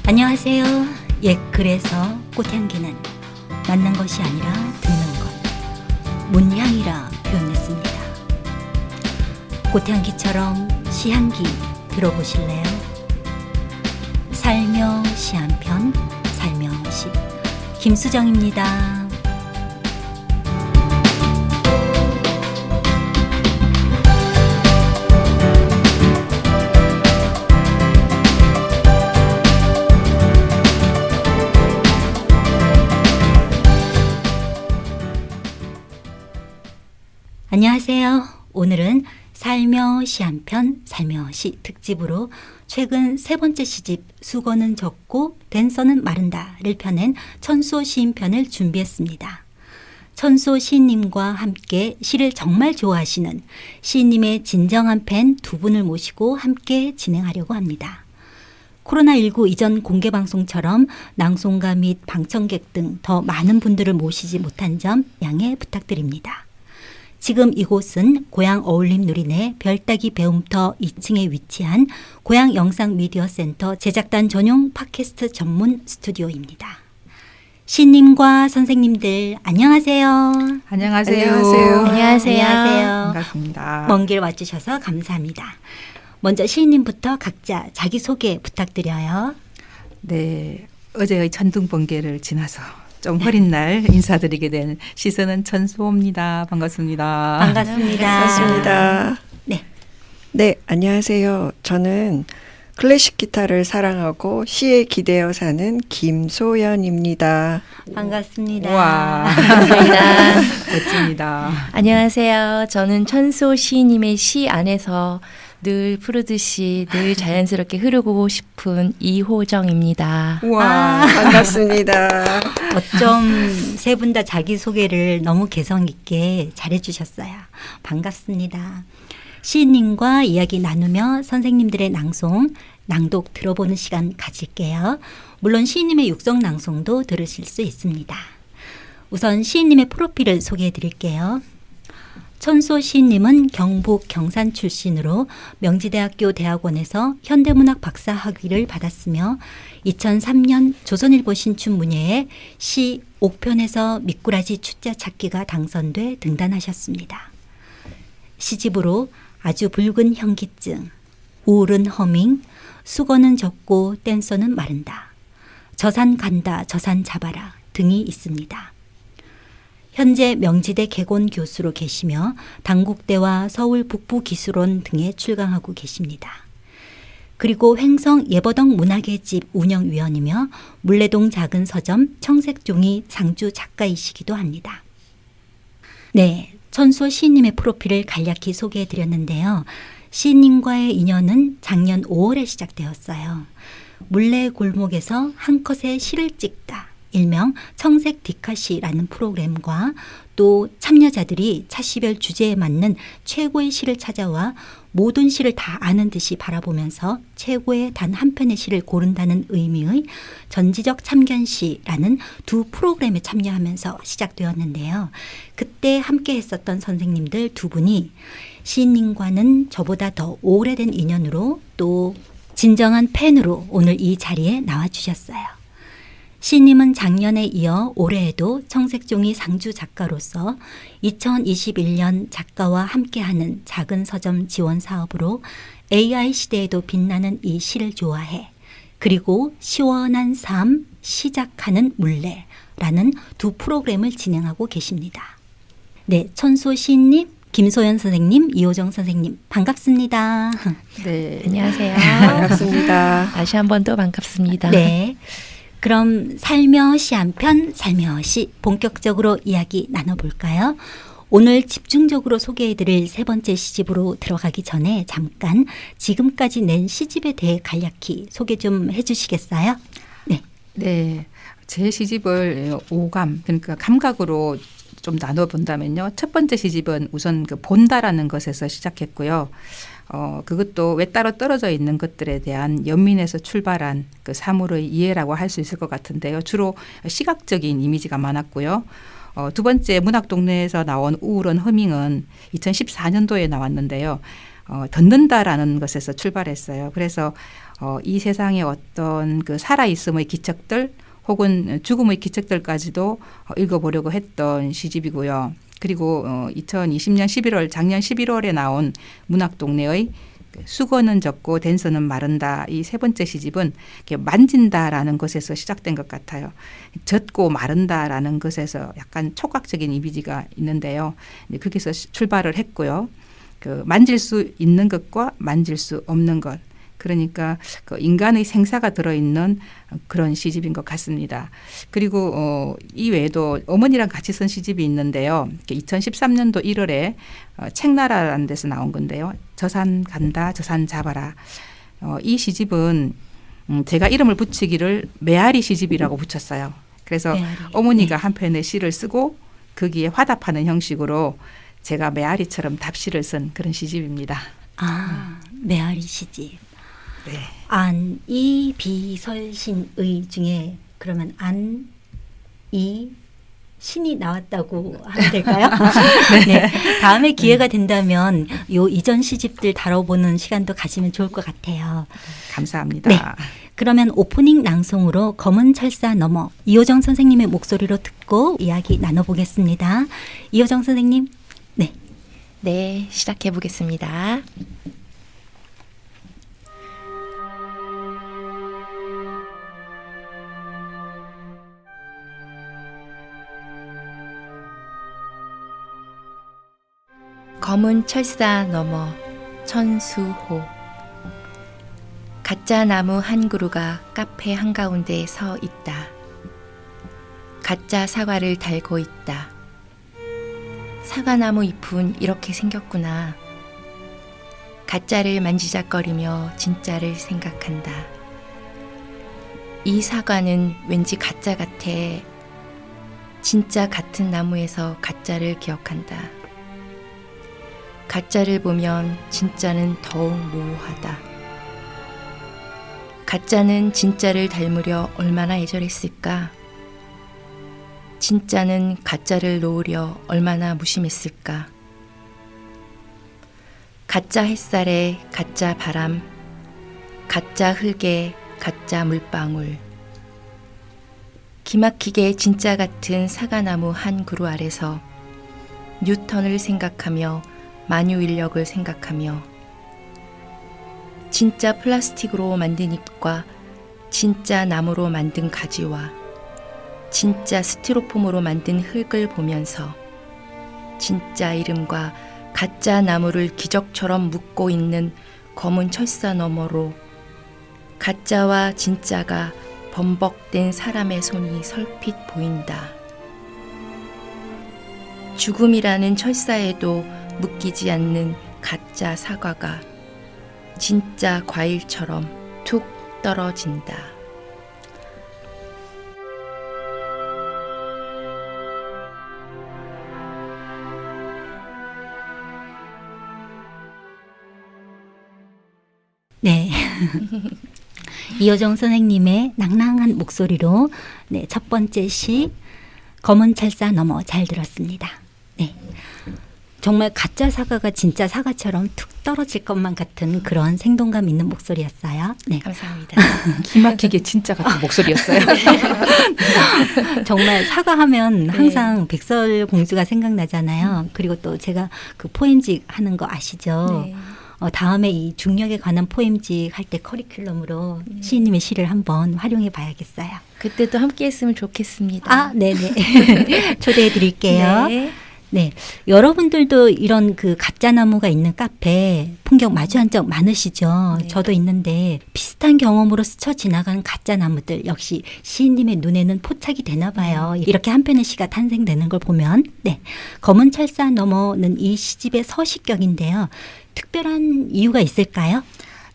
안녕하세요. 그래서 꽃향기는 맡는 것이 아니라 듣는 것, 문향이라 표현했습니다. 꽃향기처럼 시향기 들어보실래요? 살며시 한 편, 살며시. 김수정입니다. 안녕하세요. 오늘은 살며시 한 편, 살며시 특집으로 최근 세 번째 시집 수고는 적고 댄서는 마른다를 펴낸 천수호 시인편을 준비했습니다. 천수호 시인님과 함께 시를 정말 좋아하시는 시인님의 진정한 팬 두 분을 모시고 함께 진행하려고 합니다. 코로나19 이전 공개방송처럼 낭송가 및 방청객 등 더 많은 분들을 모시지 못한 점 양해 부탁드립니다. 지금 이곳은 고향 어울림 누리내 별따기 배움터 2층에 위치한 고향 영상 미디어 센터 제작단 전용 팟캐스트 전문 스튜디오입니다. 시인님과 선생님들 안녕하세요. 안녕하세요. 안녕하세요. 반갑습니다. 먼 길 와주셔서 감사합니다. 먼저 시인님부터 각자 자기소개 부탁드려요. 네, 어제의 천둥 번개를 지나서 좀 흐린 날 인사드리게 된 시선은 천수호입니다. 반갑습니다. 반갑습니다. 네, 안녕하세요. 저는 클래식 기타를 사랑하고 시에 기대어 사는 김소연입니다. 반갑습니다. 와, 반갑습니다. 멋집니다. 안녕하세요. 저는 천수호 시인님의 시 안에서 늘 푸르듯이 늘 자연스럽게 흐르고 싶은 이호정입니다. 와, 반갑습니다. 어쩜 세 분 다 자기소개를 너무 개성 있게 잘해주셨어요. 반갑습니다. 시인님과 이야기 나누며 선생님들의 낭독 들어보는 시간 가질게요. 물론 시인님의 육성 낭송도 들으실 수 있습니다. 우선 시인님의 프로필을 소개해 드릴게요. 천수호 시인님은 경북 경산 출신으로 명지대학교 대학원에서 현대문학 박사 학위를 받았으며 2003년 조선일보 신춘문예에 시 옥편에서 미꾸라지 추자 찾기가 당선돼 등단하셨습니다. 시집으로 아주 붉은 현기증, 우울은 허밍, 수건은 적고 댄서는 마른다, 저산 간다 저산 잡아라 등이 있습니다. 현재 명지대 개곤 교수로 계시며 당국대와 서울 북부기술원 등에 출강하고 계십니다. 그리고 횡성 예버덕 문학의 집 운영위원이며 물레동 작은 서점 청색종이 상주 작가이시기도 합니다. 네, 천수호 시인님의 프로필을 간략히 소개해드렸는데요. 시인님과의 인연은 작년 5월에 시작되었어요. 물레 골목에서 한 컷의 시를 찍다, 일명 청색 디카시라는 프로그램과 또 참여자들이 차시별 주제에 맞는 최고의 시를 찾아와 모든 시를 다 아는 듯이 바라보면서 최고의 단 한 편의 시를 고른다는 의미의 전지적 참견시라는 두 프로그램에 참여하면서 시작되었는데요. 그때 함께 했었던 선생님들 두 분이 시인님과는 저보다 더 오래된 인연으로 또 진정한 팬으로 오늘 이 자리에 나와주셨어요. 시인님은 작년에 이어 올해에도 청색종이 상주 작가로서 2021년 작가와 함께하는 작은 서점 지원 사업으로 AI 시대에도 빛나는 이 시를 좋아해, 그리고 시원한 삶 시작하는 물레라는 두 프로그램을 진행하고 계십니다. 네, 천수호 시인님, 김소연 선생님, 이호정 선생님 반갑습니다. 네, 안녕하세요. 반갑습니다. 다시 한 번 또 반갑습니다. 네. 그럼 살며시 한 편, 살며시 본격적으로 이야기 나눠볼까요? 오늘 집중적으로 소개해드릴 세 번째 시집으로 들어가기 전에 잠깐 지금까지 낸 시집에 대해 간략히 소개 좀 해주시겠어요? 네, 제 시집을 오감, 그러니까 감각으로 좀 나눠본다면요. 첫 번째 시집은 우선 그 본다라는 것에서 시작했고요. 그것도 왜 따로 떨어져 있는 것들에 대한 연민에서 출발한 그 사물의 이해라고 할 수 있을 것 같은데요. 주로 시각적인 이미지가 많았고요. 두 번째 문학동네에서 나온 우울한 허밍은 2014년도에 나왔는데요. 듣는다라는 것에서 출발했어요. 그래서 이 세상의 어떤 그 살아있음의 기척들 혹은 죽음의 기척들까지도 읽어보려고 했던 시집이고요. 그리고 2020년 11월 작년 11월에 나온 문학동네의 수건은 젖고 댄서는 마른다 이 세 번째 시집은 이렇게 만진다라는 것에서 시작된 것 같아요. 젖고 마른다라는 것에서 약간 촉각적인 이미지가 있는데요. 거기서 출발을 했고요. 그 만질 수 있는 것과 만질 수 없는 것. 그러니까 그 인간의 생사가 들어있는 그런 시집인 것 같습니다. 그리고 이 외에도 어머니랑 같이 쓴 시집이 있는데요. 2013년도 1월에 책나라라는 데서 나온 건데요. 저산 간다, 저산 잡아라. 이 시집은 제가 이름을 붙이기를 메아리 시집이라고 붙였어요. 그래서 메아리. 어머니가 한 편의 시를 쓰고 거기에 화답하는 형식으로 제가 메아리처럼 답시를 쓴 그런 시집입니다. 아, 메아리 시집. 네. 안, 이, 비, 설, 신, 의 중에 그러면 안, 이, 신이 나왔다고 하면 될까요? 네. 다음에 기회가 된다면 요 이전 시집들 다뤄보는 시간도 가지면 좋을 것 같아요. 감사합니다. 네. 그러면 오프닝 낭송으로 검은 철사 너머 이호정 선생님의 목소리로 듣고 이야기 나눠보겠습니다. 이호정 선생님. 네. 네, 시작해 보겠습니다. 검은 철사 너머 천수호. 가짜 나무 한 그루가 카페 한가운데 서 있다. 가짜 사과를 달고 있다. 사과나무 잎은 이렇게 생겼구나. 가짜를 만지작거리며 진짜를 생각한다. 이 사과는 왠지 가짜 같아. 진짜 같은 나무에서 가짜를 기억한다. 가짜를 보면 진짜는 더욱 모호하다. 가짜는 진짜를 닮으려 얼마나 애절했을까? 진짜는 가짜를 놓으려 얼마나 무심했을까? 가짜 햇살에 가짜 바람, 가짜 흙에 가짜 물방울. 기막히게 진짜 같은 사과나무 한 그루 아래서 뉴턴을 생각하며 만유인력을 생각하며 진짜 플라스틱으로 만든 잎과 진짜 나무로 만든 가지와 진짜 스티로폼으로 만든 흙을 보면서 진짜 이름과 가짜 나무를 기적처럼 묶고 있는 검은 철사 너머로 가짜와 진짜가 범벅된 사람의 손이 설핏 보인다. 죽음이라는 철사에도 묶이지 않는 가짜 사과가 진짜 과일처럼 툭 떨어진다. 네. 이호정 선생님의 낭낭한 목소리로 네, 첫 번째 시 검은 철사 너머 잘 들었습니다. 네. 정말 가짜 사과가 진짜 사과처럼 툭 떨어질 것만 같은 그런 생동감 있는 목소리였어요. 네. 감사합니다. 기막히게 진짜 같은 목소리였어요. 정말 사과하면 항상 백설공주가 생각나잖아요. 그리고 또 제가 그 포엠집 하는 거 아시죠? 네. 다음에 이 중력에 관한 포엠집 할 때 커리큘럼으로 시인님의 시를 한번 활용해 봐야겠어요. 그때도 함께 했으면 좋겠습니다. 아, 네네. 초대해 드릴게요. 네. 네. 여러분들도 이런 그 가짜 나무가 있는 카페 풍경 마주한 적 많으시죠? 네. 저도 있는데 비슷한 경험으로 스쳐 지나가는 가짜 나무들 역시 시인님의 눈에는 포착이 되나 봐요. 이렇게 한 편의 시가 탄생되는 걸 보면. 네. 검은 철사 너머는 이 시집의 서식격인데요. 특별한 이유가 있을까요?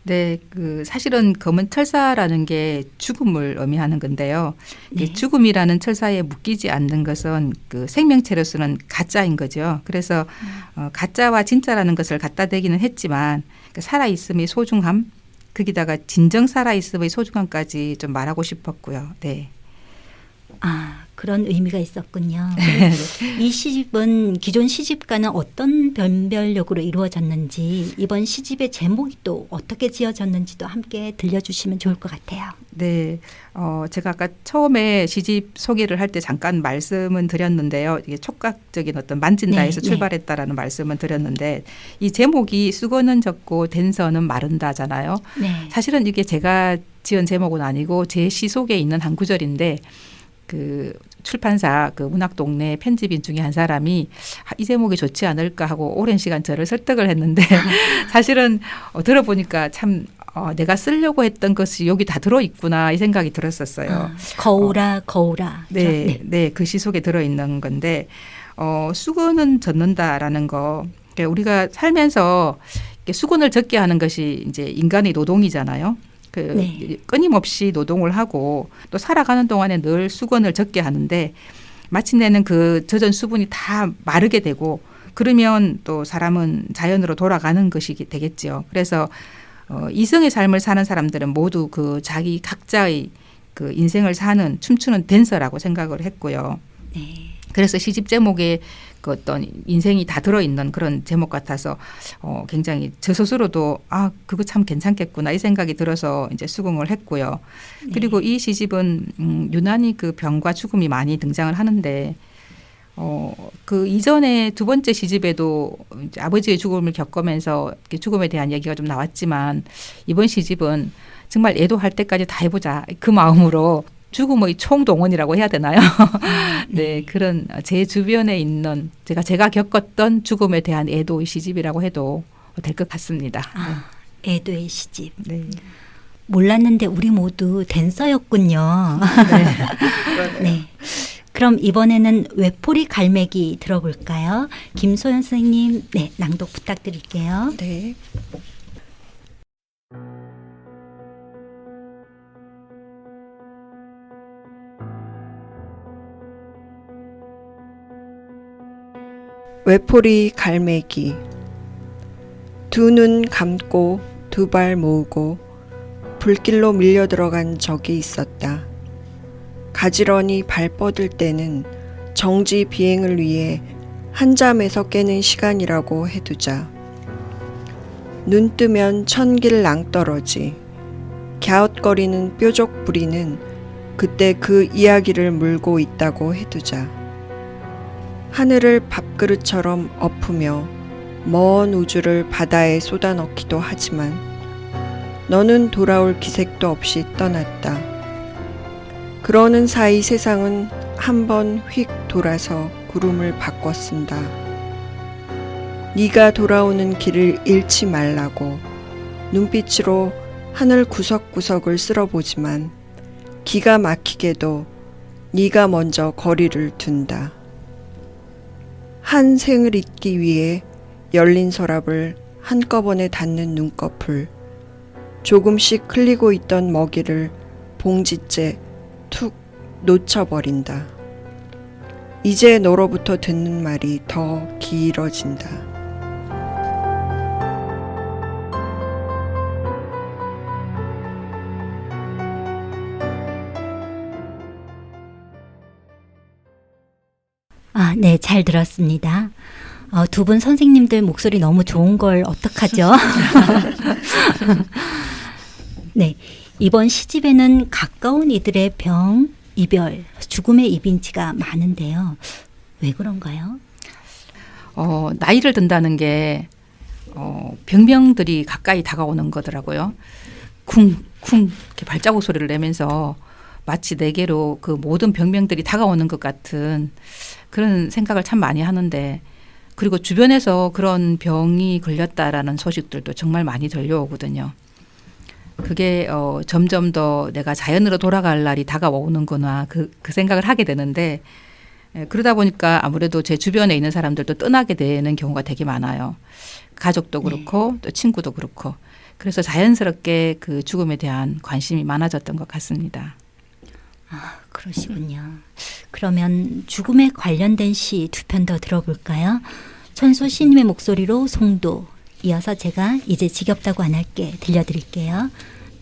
네, 그 사실은 검은 철사라는 게 죽음을 의미하는 건데요. 네. 이 죽음이라는 철사에 묶이지 않는 것은 그 생명체로서는 가짜인 거죠. 그래서 가짜와 진짜라는 것을 갖다 대기는 했지만 그 살아있음의 소중함, 거기다가 진정 살아있음의 소중함까지 좀 말하고 싶었고요. 네. 아, 그런 의미가 있었군요. 이 시집은 기존 시집과는 어떤 변별력으로 이루어졌는지 이번 시집의 제목이 또 어떻게 지어졌는지도 함께 들려주시면 좋을 것 같아요. 네, 제가 아까 처음에 시집 소개를 할 때 잠깐 말씀은 드렸는데요. 이게 촉각적인 어떤 만진다에서 네, 출발했다라는 말씀은 드렸는데 이 제목이 수건은 젖고 된서는 마른다잖아요. 네. 사실은 이게 제가 지은 제목은 아니고 제 시 속에 있는 한 구절인데 그 출판사 그 문학동네 편집인 중에 한 사람이 이 제목이 좋지 않을까 하고 오랜 시간 저를 설득을 했는데 사실은 들어보니까 참 내가 쓰려고 했던 것이 여기 다 들어있구나 이 생각이 들었었어요. 거울아 거울아. 네, 네, 그 시 속에 들어있는 건데 수건은 젖는다라는 거. 그러니까 우리가 살면서 이렇게 수건을 젖게 하는 것이 이제 인간의 노동이잖아요. 네. 끊임없이 노동을 하고 또 살아가는 동안에 늘 수건을 젖게 하는데 마침내는 그 젖은 수분이 다 마르게 되고 그러면 또 사람은 자연으로 돌아가는 것이 되겠죠. 그래서 이성의 삶을 사는 사람들은 모두 그 자기 각자의 그 인생을 사는 춤추는 댄서라고 생각을 했고요. 네. 그래서 시집 제목에 그 어떤 인생이 다 들어있는 그런 제목 같아서 굉장히 저 스스로도 그거 참 괜찮겠구나 이 생각이 들어서 이제 수긍을 했고요. 네. 그리고 이 시집은 유난히 그 병과 죽음이 많이 등장을 하는데 그 이전에 두 번째 시집에도 이제 아버지의 죽음을 겪으면서 죽음에 대한 얘기가 좀 나왔지만 이번 시집은 정말 애도할 때까지 다 해보자 그 마음으로 죽음의 총동원이라고 해야 되나요? 네, 그런 제 주변에 있는 제가 겪었던 죽음에 대한 애도의 시집이라고 해도 될 것 같습니다. 애도의 시집. 네. 몰랐는데 우리 모두 댄서였군요. 네. 그럼 이번에는 외포리 갈매기 들어볼까요? 김소연 선생님, 네, 낭독 부탁드릴게요. 네. 외포리 갈매기. 두 눈 감고 두 발 모으고 불길로 밀려 들어간 적이 있었다. 가지런히 발 뻗을 때는 정지 비행을 위해 한잠에서 깨는 시간이라고 해두자. 눈 뜨면 천길 낭떠러지. 갸웃거리는 뾰족 부리는 그때 그 이야기를 물고 있다고 해두자. 하늘을 밥그릇처럼 엎으며 먼 우주를 바다에 쏟아넣기도 하지만 너는 돌아올 기색도 없이 떠났다. 그러는 사이 세상은 한번 휙 돌아서 구름을 바꿨습니다. 네가 돌아오는 길을 잃지 말라고 눈빛으로 하늘 구석구석을 쓸어보지만 기가 막히게도 네가 먼저 거리를 둔다. 한 생을 잊기 위해 열린 서랍을 한꺼번에 닫는 눈꺼풀, 조금씩 흘리고 있던 먹이를 봉지째 툭 놓쳐버린다. 이제 너로부터 듣는 말이 더 길어진다. 네, 잘 들었습니다. 두 분 선생님들 목소리 너무 좋은 걸 어떡하죠? 네, 이번 시집에는 가까운 이들의 병, 이별, 죽음의 이빈치가 많은데요. 왜 그런가요? 나이를 든다는 게 병명들이 가까이 다가오는 거더라고요. 쿵쿵 이렇게 발자국 소리를 내면서 마치 내게로 그 모든 병명들이 다가오는 것 같은 그런 생각을 참 많이 하는데, 그리고 주변에서 그런 병이 걸렸다라는 소식들도 정말 많이 들려오거든요. 그게 점점 더 내가 자연으로 돌아갈 날이 다가오는구나 그 생각을 하게 되는데, 그러다 보니까 아무래도 제 주변에 있는 사람들도 떠나게 되는 경우가 되게 많아요. 가족도 그렇고 또 친구도 그렇고. 그래서 자연스럽게 그 죽음에 대한 관심이 많아졌던 것 같습니다. 그러시군요. 그러면 죽음에 관련된 시 두 편 더 들어볼까요? 천소 시님의 목소리로 송도, 이어서 제가 이제 지겹다고 안 할게 들려드릴게요.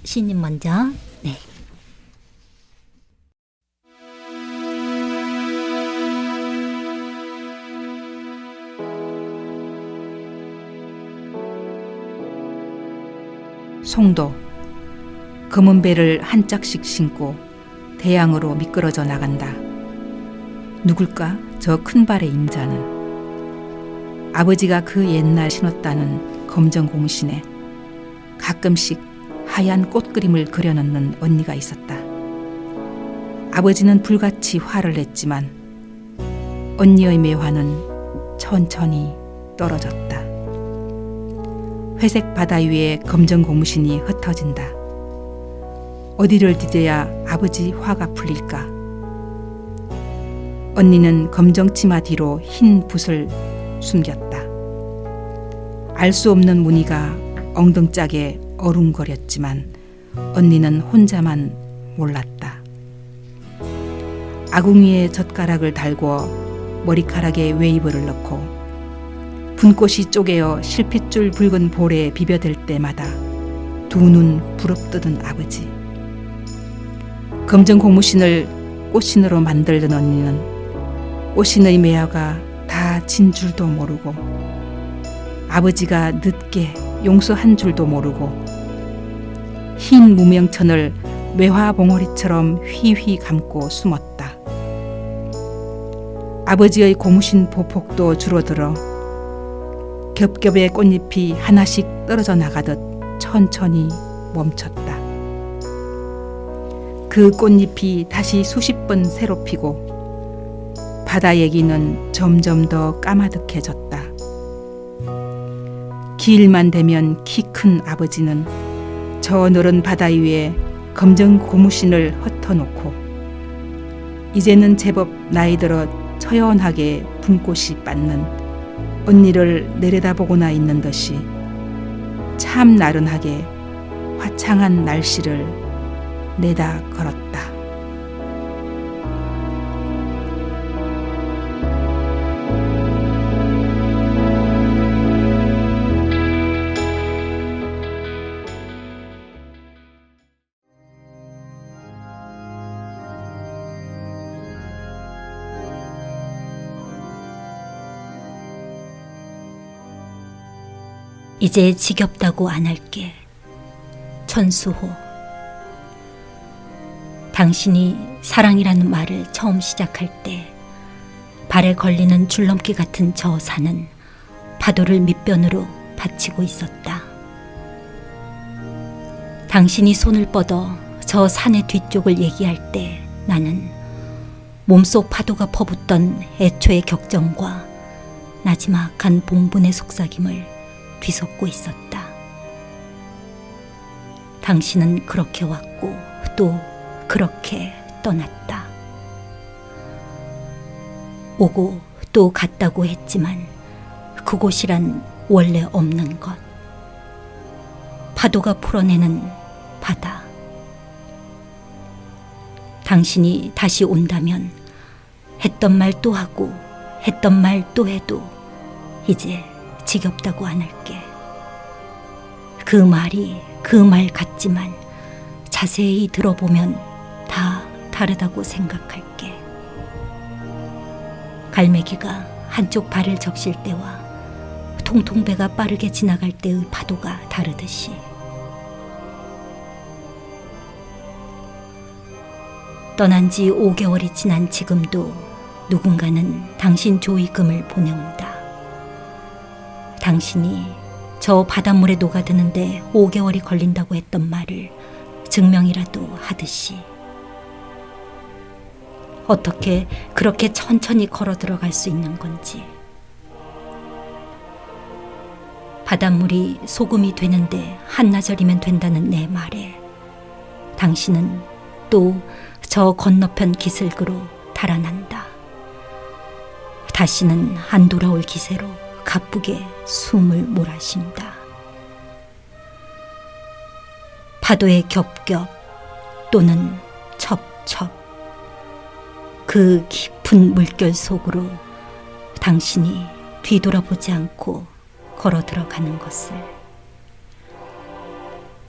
시님 먼저. 네. 송도 검은 배를 한 짝씩 신고 대양으로 미끄러져 나간다. 누굴까 저 큰 발의 임자는. 아버지가 그 옛날 신었다는 검정 공신에 가끔씩 하얀 꽃그림을 그려넣는 언니가 있었다. 아버지는 불같이 화를 냈지만 언니의 매화는 천천히 떨어졌다. 회색 바다 위에 검정 고무신이 흩어진다. 어디를 디뎌야 아버지 화가 풀릴까? 언니는 검정 치마 뒤로 흰 붓을 숨겼다. 알 수 없는 무늬가 엉덩짝에 어rum거렸지만 언니는 혼자만 몰랐다. 아궁이에 젓가락을 달고 머리카락에 웨이브를 넣고 분꽃이 쪼개어 실핏줄 붉은 볼에 비벼댈 때마다 두 눈 부릅뜨던 아버지. 검정 고무신을 꽃신으로 만들던 언니는 꽃신의 매화가 다 진 줄도 모르고 아버지가 늦게 용서한 줄도 모르고 흰 무명천을 매화 봉오리처럼 휘휘 감고 숨었다. 아버지의 고무신 보폭도 줄어들어 겹겹의 꽃잎이 하나씩 떨어져 나가듯 천천히 멈췄다. 그 꽃잎이 다시 수십 번 새로 피고 바다 얘기는 점점 더 까마득해졌다. 기일만 되면 키 큰 아버지는 저 너른 바다 위에 검정 고무신을 흩어놓고 이제는 제법 나이 들어 처연하게 분꽃이 빤는 언니를 내려다보고나 있는 듯이 참 나른하게 화창한 날씨를 내다 걸었다. 이제 지겹다고 안 할게. 천수호. 당신이 사랑이라는 말을 처음 시작할 때 발에 걸리는 줄넘기 같은 저 산은 파도를 밑변으로 받치고 있었다. 당신이 손을 뻗어 저 산의 뒤쪽을 얘기할 때 나는 몸속 파도가 퍼붓던 애초의 격정과 나지막한 봉분의 속삭임을 뒤섞고 있었다. 당신은 그렇게 왔고 또 그렇게 떠났다. 오고 또 갔다고 했지만 그곳이란 원래 없는 것. 파도가 풀어내는 바다. 당신이 다시 온다면 했던 말 또 하고 했던 말 또 해도 이제 지겹다고 안 할게. 그 말이 그 말 같지만 자세히 들어보면 다 다르다고 생각할게. 갈매기가 한쪽 발을 적실 때와 통통배가 빠르게 지나갈 때의 파도가 다르듯이 떠난 지 5개월이 지난 지금도 누군가는 당신 조의금을 보내온다. 당신이 저 바닷물에 녹아드는데 5개월이 걸린다고 했던 말을 증명이라도 하듯이. 어떻게 그렇게 천천히 걸어 들어갈 수 있는 건지. 바닷물이 소금이 되는데 한나절이면 된다는 내 말에 당신은 또 저 건너편 기슭으로 달아난다. 다시는 안 돌아올 기세로 가쁘게 숨을 몰아쉰다. 파도의 겹겹 또는 첩첩 그 깊은 물결 속으로 당신이 뒤돌아보지 않고 걸어 들어가는 것을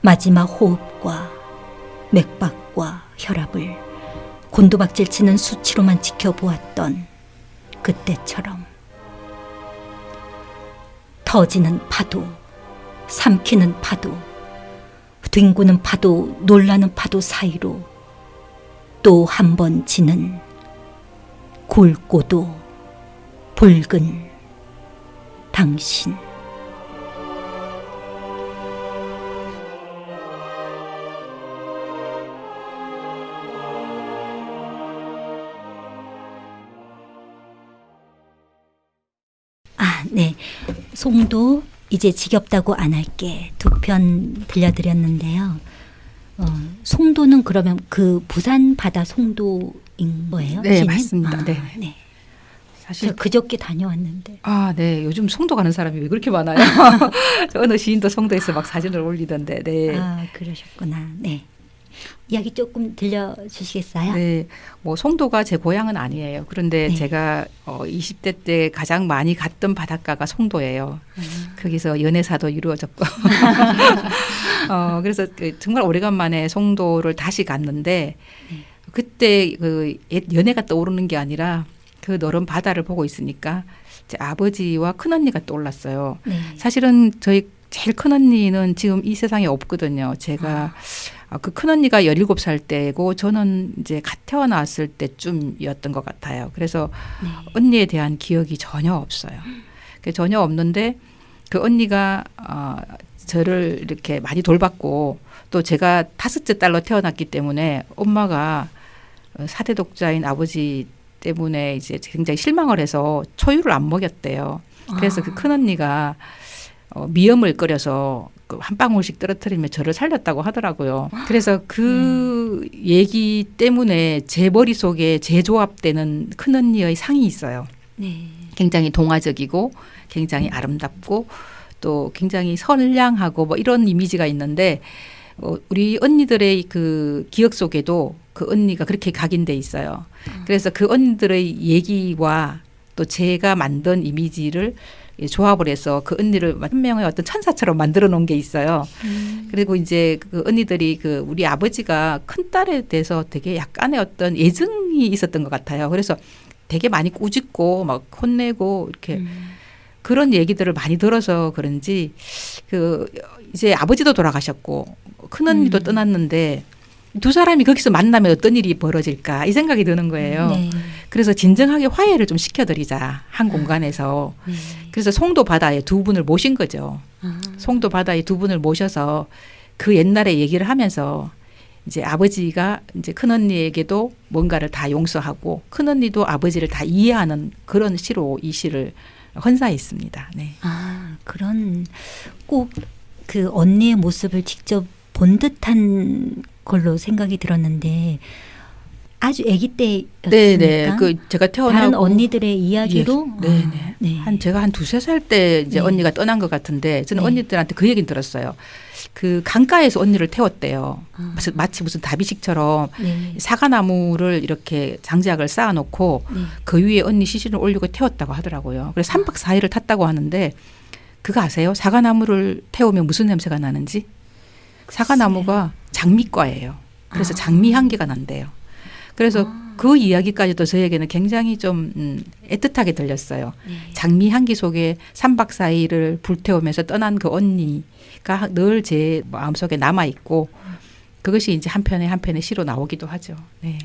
마지막 호흡과 맥박과 혈압을 곤두박질 치는 수치로만 지켜보았던 그때처럼 터지는 파도, 삼키는 파도, 뒹구는 파도, 놀라는 파도 사이로 또 한 번 지는 굵고도 붉은 당신. 아, 네. 송도 이제 지겹다고 안 할게 두 편 들려드렸는데요. 송도는 그러면 그 부산 바다 송도인 거예요? 네, 시는? 맞습니다. 아, 네. 네. 사실 제가 그저께 다녀왔는데. 아, 네. 요즘 송도 가는 사람이 왜 그렇게 많아요? 저 어느 시인도 송도에서 막 사진을 올리던데. 네. 아, 그러셨구나. 네. 이야기 조금 들려주시겠어요? 네, 뭐 송도가 제 고향은 아니에요. 그런데 네. 제가 20대 때 가장 많이 갔던 바닷가가 송도예요. 거기서 연애사도 이루어졌고. 그래서 정말 오래간만에 송도를 다시 갔는데 네. 그때 그 옛 연애가 떠오르는 게 아니라 그 너른 바다를 보고 있으니까 제 아버지와 큰언니가 떠올랐어요. 네. 사실은 저희 제일 큰언니는 지금 이 세상에 없거든요. 제가 그 큰언니가 17살 때고 저는 이제 갓 태어났을 때쯤이었던 것 같아요. 그래서 네. 언니에 대한 기억이 전혀 없어요. 전혀 없는데 그 언니가 저를 이렇게 많이 돌봤고 또 제가 5째 딸로 태어났기 때문에 엄마가 4대 독자인 아버지 때문에 이제 굉장히 실망을 해서 초유를 안 먹였대요. 그래서 그 큰언니가 미염을 끓여서 한 방울씩 떨어뜨리며 저를 살렸다고 하더라고요. 그래서 그 얘기 때문에 제 머릿속에 재조합되는 큰언니의 상이 있어요. 네. 굉장히 동화적이고 굉장히 아름답고 또 굉장히 선량하고 뭐 이런 이미지가 있는데 우리 언니들의 그 기억 속에도 그 언니가 그렇게 각인돼 있어요. 그래서 그 언니들의 얘기와 또 제가 만든 이미지를 조합을 해서 그 언니를 한 명의 어떤 천사처럼 만들어 놓은 게 있어요. 그리고 이제 그 언니들이 그 우리 아버지가 큰 딸에 대해서 되게 약간의 어떤 애정이 있었던 것 같아요. 그래서 되게 많이 꾸짖고 막 혼내고 이렇게 그런 얘기들을 많이 들어서 그런지 그 이제 아버지도 돌아가셨고 큰 언니도 떠났는데 두 사람이 거기서 만나면 어떤 일이 벌어질까 이 생각이 드는 거예요. 네. 그래서 진정하게 화해를 좀 시켜드리자 한 공간에서. 네. 그래서 송도 바다에 두 분을 모신 거죠. 송도 바다에 두 분을 모셔서 그 옛날의 얘기를 하면서 이제 아버지가 이제 큰언니에게도 뭔가를 다 용서하고 큰언니도 아버지를 다 이해하는 그런 시로 이 시를 헌사했습니다. 네. 아, 그런 꼭 그 언니의 모습을 직접 본 듯한 걸로 생각이 들었는데 아주 아기 때였습니까? 네네. 그 제가 태어나고 다른 언니들의 이야기로 네네. 네. 한 제가 한 2-3살 때 이제 네. 언니가 떠난 것 같은데 저는 네. 언니들한테 그 얘기는 들었어요. 그 강가에서 언니를 태웠대요. 마치 무슨 다비식처럼 네. 사과나무를 이렇게 장작을 쌓아놓고 네. 그 위에 언니 시신을 올리고 태웠다고 하더라고요. 그래서 3박 4일을 탔다고 하는데 그거 아세요? 사과나무를 태우면 무슨 냄새가 나는지? 사과나무가 장미과예요. 그래서 장미 향기가 난대요. 그래서 그 이야기까지도 저에게는 굉장히 좀 애틋하게 들렸어요. 네. 장미 향기 속에 3박 4일을 불태우면서 떠난 그 언니가 늘 제 마음속에 남아있고 그것이 이제 한 편의 시로 나오기도 하죠. 네.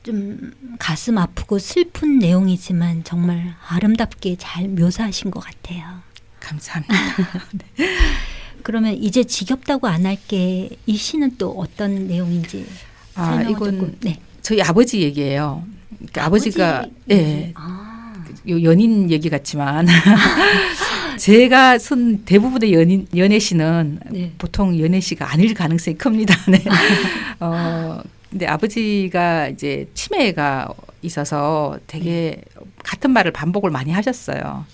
좀 가슴 아프고 슬픈 내용이지만 정말 아름답게 잘 묘사하신 것 같아요. 감사합니다. 그러면 이제 지겹다고 안 할게 이 시는 또 어떤 내용인지 설명을 이건 조금. 네. 저희 아버지 얘기예요. 그러니까 아버지가 예, 아, 연인 얘기 같지만 제가 쓴 대부분의 연애 시는 네. 보통 연애 시가 아닐 가능성이 큽니다. 네. 근데 아버지가 이제 치매가 있어서 되게 같은 말을 반복을 많이 하셨어요.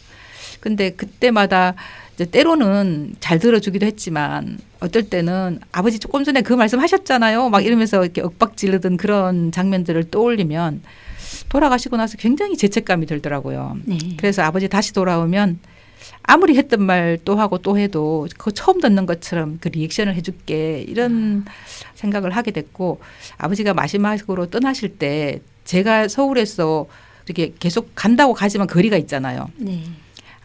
근데 그때마다 이제 때로는 잘 들어주기도 했지만 어떨 때는 아버지 조금 전에 그 말씀 하셨잖아요. 막 이러면서 이렇게 윽박지르던 그런 장면들을 떠올리면 돌아가시고 나서 굉장히 죄책감이 들더라고요. 네. 그래서 아버지 다시 돌아오면 아무리 했던 말 또 하고 또 해도 그거 처음 듣는 것처럼 그 리액션을 해줄게 이런 생각을 하게 됐고 아버지가 마지막으로 떠나실 때 제가 서울에서 이렇게 계속 간다고 가지만 거리가 있잖아요. 네.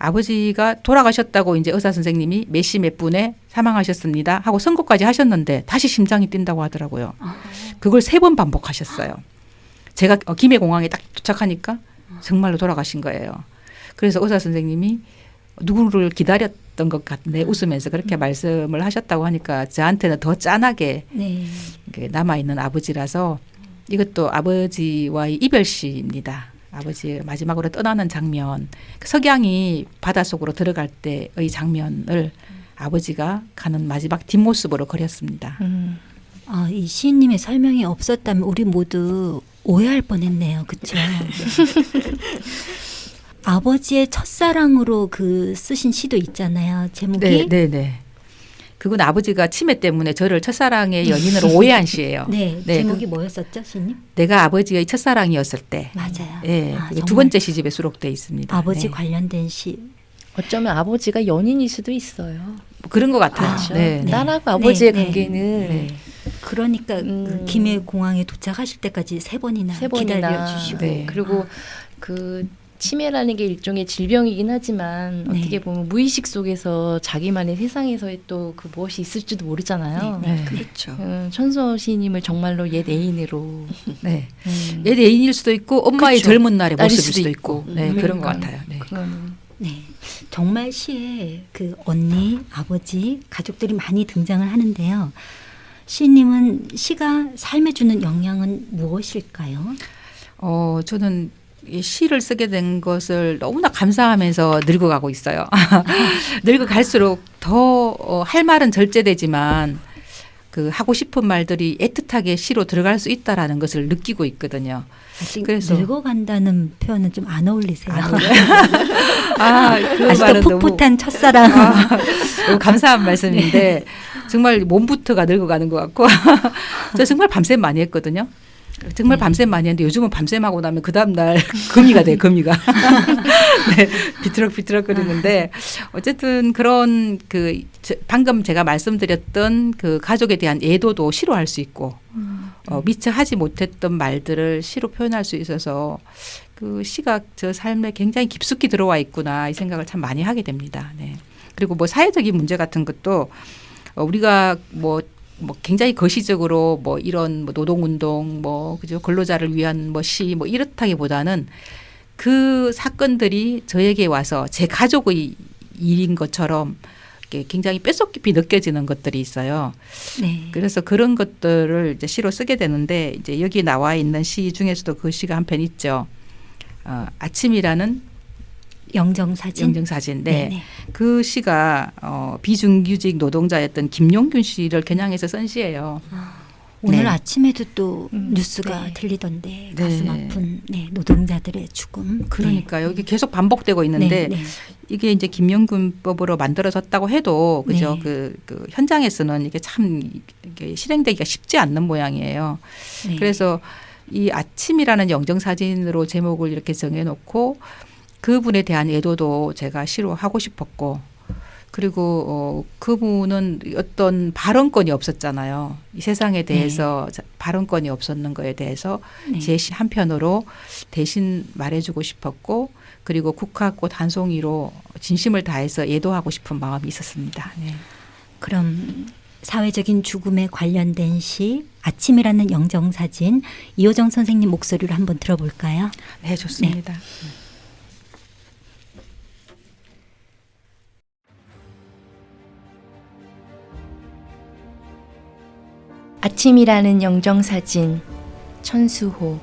아버지가 돌아가셨다고 이제 의사 선생님이 몇 시 몇 분에 사망하셨습니다 하고 선고까지 하셨는데 다시 심장이 뛴다고 하더라고요. 그걸 3번 반복하셨어요. 제가 김해공항에 딱 도착하니까 정말로 돌아가신 거예요. 그래서 의사 선생님이 누구를 기다렸던 것 같네 웃으면서 그렇게 말씀을 하셨다고 하니까 저한테는 더 짠하게 네. 남아있는 아버지라서 이것도 아버지와의 이별시입니다. 아버지 마지막으로 떠나는 장면, 석양이 바닷속으로 들어갈 때의 장면을 아버지가 가는 마지막 뒷모습으로 그렸습니다. 이 시인님의 설명이 없었다면 우리 모두 오해할 뻔했네요. 그렇죠? 아버지의 첫사랑으로 그 쓰신 시도 있잖아요. 제목이. 네. 그건 아버지가 치매 때문에 저를 첫사랑의 연인으로 오해한 시예요. 네. 제목이 뭐였었죠, 시인님? 내가 아버지의 첫사랑이었을 때. 맞아요. 네, 아, 두 번째 시집에 수록돼 있습니다. 아버지 네. 관련된 시. 어쩌면 아버지가 연인일 수도 있어요. 뭐 그런 것 같아요. 그렇죠. 네. 딸하고 아버지의 네. 관계는 네. 그러니까 그 김해 공항에 도착하실 때까지 3번이나 세 번이나 기다려주시고. 네. 그리고 그 치매라는 게 일종의 질병이긴 하지만 네. 어떻게 보면 무의식 속에서 자기만의 세상에서의 또 그 무엇이 있을지도 모르잖아요. 네. 그렇죠. 천수호 시인님을 정말로 옛 애인으로 네. 옛 애인일 수도 있고 엄마의 그쵸. 젊은 날의 딸일 모습일 수도 수도 있고. 있고. 네, 그런 것 그러니까요. 같아요. 네. 그거는 네. 정말 시에 그 언니, 아버지, 가족들이 많이 등장을 하는데요. 시인님은 시가 삶에 주는 영향은 무엇일까요? 저는 이 시를 쓰게 된 것을 너무나 감사하면서 늙어가고 있어요. 늙어갈수록 더 할 말은 절제되지만 그 하고 싶은 말들이 애틋하게 시로 들어갈 수 있다라는 것을 느끼고 있거든요. 아직 그래서- 늙어간다는 표현은 좀 안 어울리세요. 그 아직도 말은 너무 풋풋한 첫사랑. 너무 감사한 말씀인데 정말 몸부터가 늙어가는 것 같고 저 정말 밤샘 많이 했거든요. 정말 밤샘 많이 했는데 요즘은 밤샘 하고 나면 그 다음날 금이가 돼요. 금이가. 네, 비트럭비트럭 거리는데 어쨌든 그런 방금 제가 말씀드렸던 그 가족에 대한 애도도 시로 할 수 있고 미처 하지 못했던 말들을 시로 표현할 수 있어서 그 시가 저 삶에 굉장히 깊숙이 들어와 있구나 이 생각을 참 많이 하게 됩니다. 네. 그리고 뭐 사회적인 문제 같은 것도 우리가 뭐 굉장히 거시적으로 뭐 이런 뭐 노동운동 뭐 그죠 근로자를 위한 뭐 시 뭐 이렇다기보다는 그 사건들이 저에게 와서 제 가족의 일인 것처럼 이렇게 굉장히 뼛속 깊이 느껴지는 것들이 있어요. 네. 그래서 그런 것들을 이제 시로 쓰게 되는데 이제 여기 나와 있는 시 중에서도 그 시가 한 편 있죠. 아침이라는 영정사진. 영정사진. 네. 네네. 그 시가 비정규직 노동자였던 김용균 씨를 겨냥해서 쓴 시예요. 오늘 네. 아침에도 또 뉴스가 네. 들리던데 네. 가슴 아픈 노동자들의 죽음. 그러니까 여기 계속 반복되고 있는데 네. 이게 이제 김용균법으로 만들어졌다고 해도 그죠 네. 그 현장에서는 이게 참 이게 실행되기가 쉽지 않는 모양이에요. 네. 그래서 이 아침이라는 영정사진으로 제목을 이렇게 정해놓고 그분에 대한 애도도 제가 시로 하고 싶었고 그리고 그분은 어떤 발언권이 없었잖아요. 이 세상에 대해서 발언권이 없었는 거에 대해서 네. 제 시 한편으로 대신 말해주고 싶었고 그리고 국화꽃 한 송이로 진심을 다해서 애도하고 싶은 마음이 있었습니다. 네. 그럼 사회적인 죽음에 관련된 시 아침이라는 영정사진 이호정 선생님 목소리로 한번 들어볼까요? 네, 좋습니다. 아침이라는 영정사진 천수호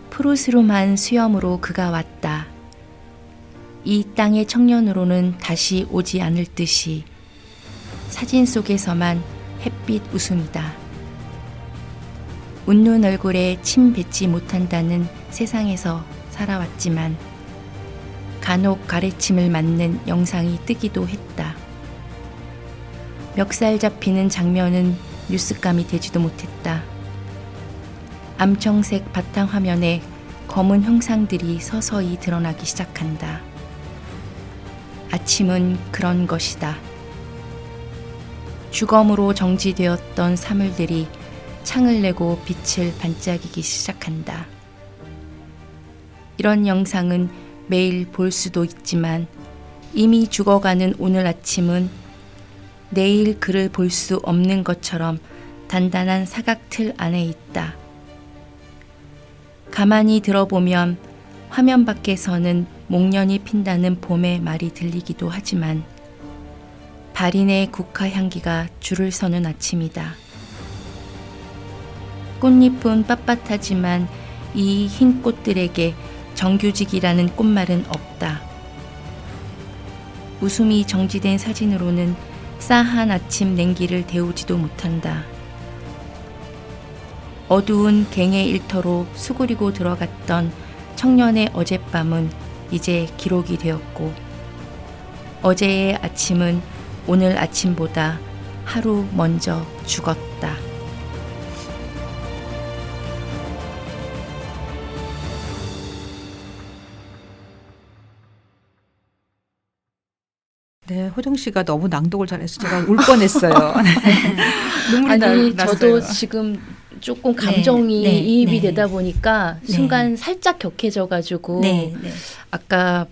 푸르스름한 수염으로 그가 왔다. 이 땅의 청년으로는 다시 오지 않을 듯이 사진 속에서만 햇빛 웃음이다. 웃는 얼굴에 침 뱉지 못한다는 세상에서 살아왔지만 간혹 가래침을 맞는 영상이 뜨기도 했다. 멱살 잡히는 장면은 뉴스감이 되지도 못했다. 암청색 바탕화면에 검은 형상들이 서서히 드러나기 시작한다. 아침은 그런 것이다. 주검으로 정지되었던 사물들이 창을 내고 빛을 반짝이기 시작한다. 이런 영상은 매일 볼 수도 있지만 이미 죽어가는 오늘 아침은 내일 그를 볼 수 없는 것처럼 단단한 사각틀 안에 있다. 가만히 들어보면 화면 밖에서는 목련이 핀다는 봄의 말이 들리기도 하지만 발인의 국화 향기가 줄을 서는 아침이다. 꽃잎은 빳빳하지만 이 흰 꽃들에게 정규직이라는 꽃말은 없다. 웃음이 정지된 사진으로는 싸한 아침 냉기를 데우지도 못한다. 어두운 갱의 일터로 수그리고 들어갔던 청년의 어젯밤은 이제 기록이 되었고 어제의 아침은 오늘 아침보다 하루 먼저 죽었다. 네, 호정 씨가 너무 낭독을 잘해서 제가 울 뻔했어요. 눈물이 아니 났어요. 저도 지금 조금 감정이 네, 이입이 네. 되다 보니까 네. 순간 살짝 격해져가지고 네, 네. 아까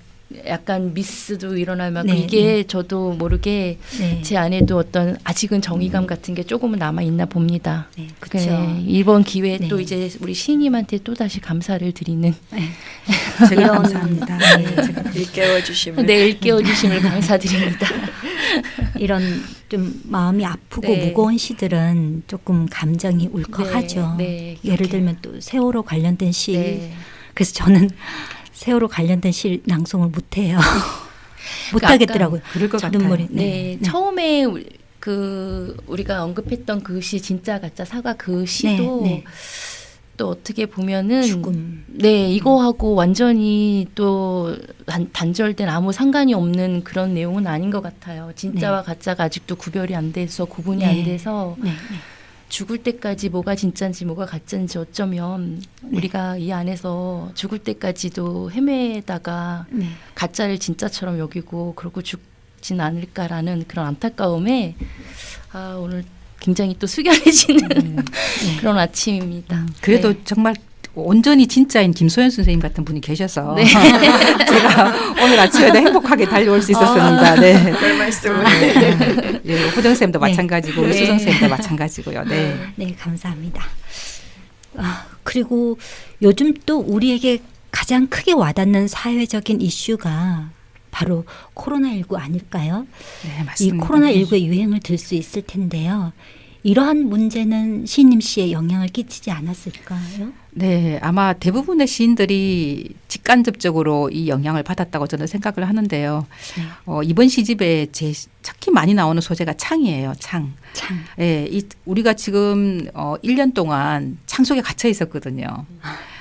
약간 미스도 일어나면 네, 이게 저도 모르게 네. 제 안에도 어떤 아직은 정의감 같은 게 조금은 남아 있나 봅니다. 네, 그렇죠. 네, 이번 기회에 네. 또 이제 우리 시인님한테 또 다시 감사를 드리는 제가 이런- 감사합니다. 네. 네, 제가 일깨워 주심을. 네, 일깨워 주심을 감사드립니다. 이런 좀 마음이 아프고 네. 무거운 시들은 조금 감정이 울컥하죠. 네, 네, 예를 그렇게. 들면 또 세월호 관련된 시. 네. 그래서 저는 세월호 관련된 시 낭송을 못해요. 못하겠더라고요. 그럴 것 같아요. 눈물이. 네, 처음에 우리가 언급했던 그 시 진짜 가짜 사과 그 시도 네, 네. 또 어떻게 보면은 죽음. 네, 이거하고 완전히 또 단절된 아무 상관이 없는 그런 내용은 아닌 것 같아요. 진짜와 가짜가 아직도 구별이 안 돼서 구분이 네. 안 돼서 네, 네. 죽을 때까지 뭐가 진짜인지 뭐가 가짜인지 어쩌면 우리가 이 안에서 죽을 때까지도 헤매다가 네. 가짜를 진짜처럼 여기고 그러고 죽진 않을까라는 그런 안타까움에 오늘 굉장히 또 숙연해지는 그런 아침입니다. 그래도 네. 정말 온전히 진짜인 김소연 선생님 같은 분이 계셔서 네. 제가 오늘 아침에도 행복하게 달려올 수 있었습니다. 네. 별 말씀을. 네, 호정 쌤도 네. 마찬가지고 우리 네. 수정 쌤도 마찬가지고요. 네. 네, 감사합니다. 그리고 요즘 또 우리에게 가장 크게 와닿는 사회적인 이슈가 바로 코로나19 아닐까요? 네, 이 맞습니다. 코로나19의 유행을 들 수 있을 텐데요. 이러한 문제는 시인님 씨에 영향을 끼치지 않았을까요? 네, 아마 대부분의 시인들이 직간접적으로 이 영향을 받았다고 저는 생각을 하는데요. 네. 이번 시집에 특히 많이 나오는 소재가 창이에요. 창. 참. 예, 우리가 지금 1년 동안 창 속에 갇혀 있었거든요.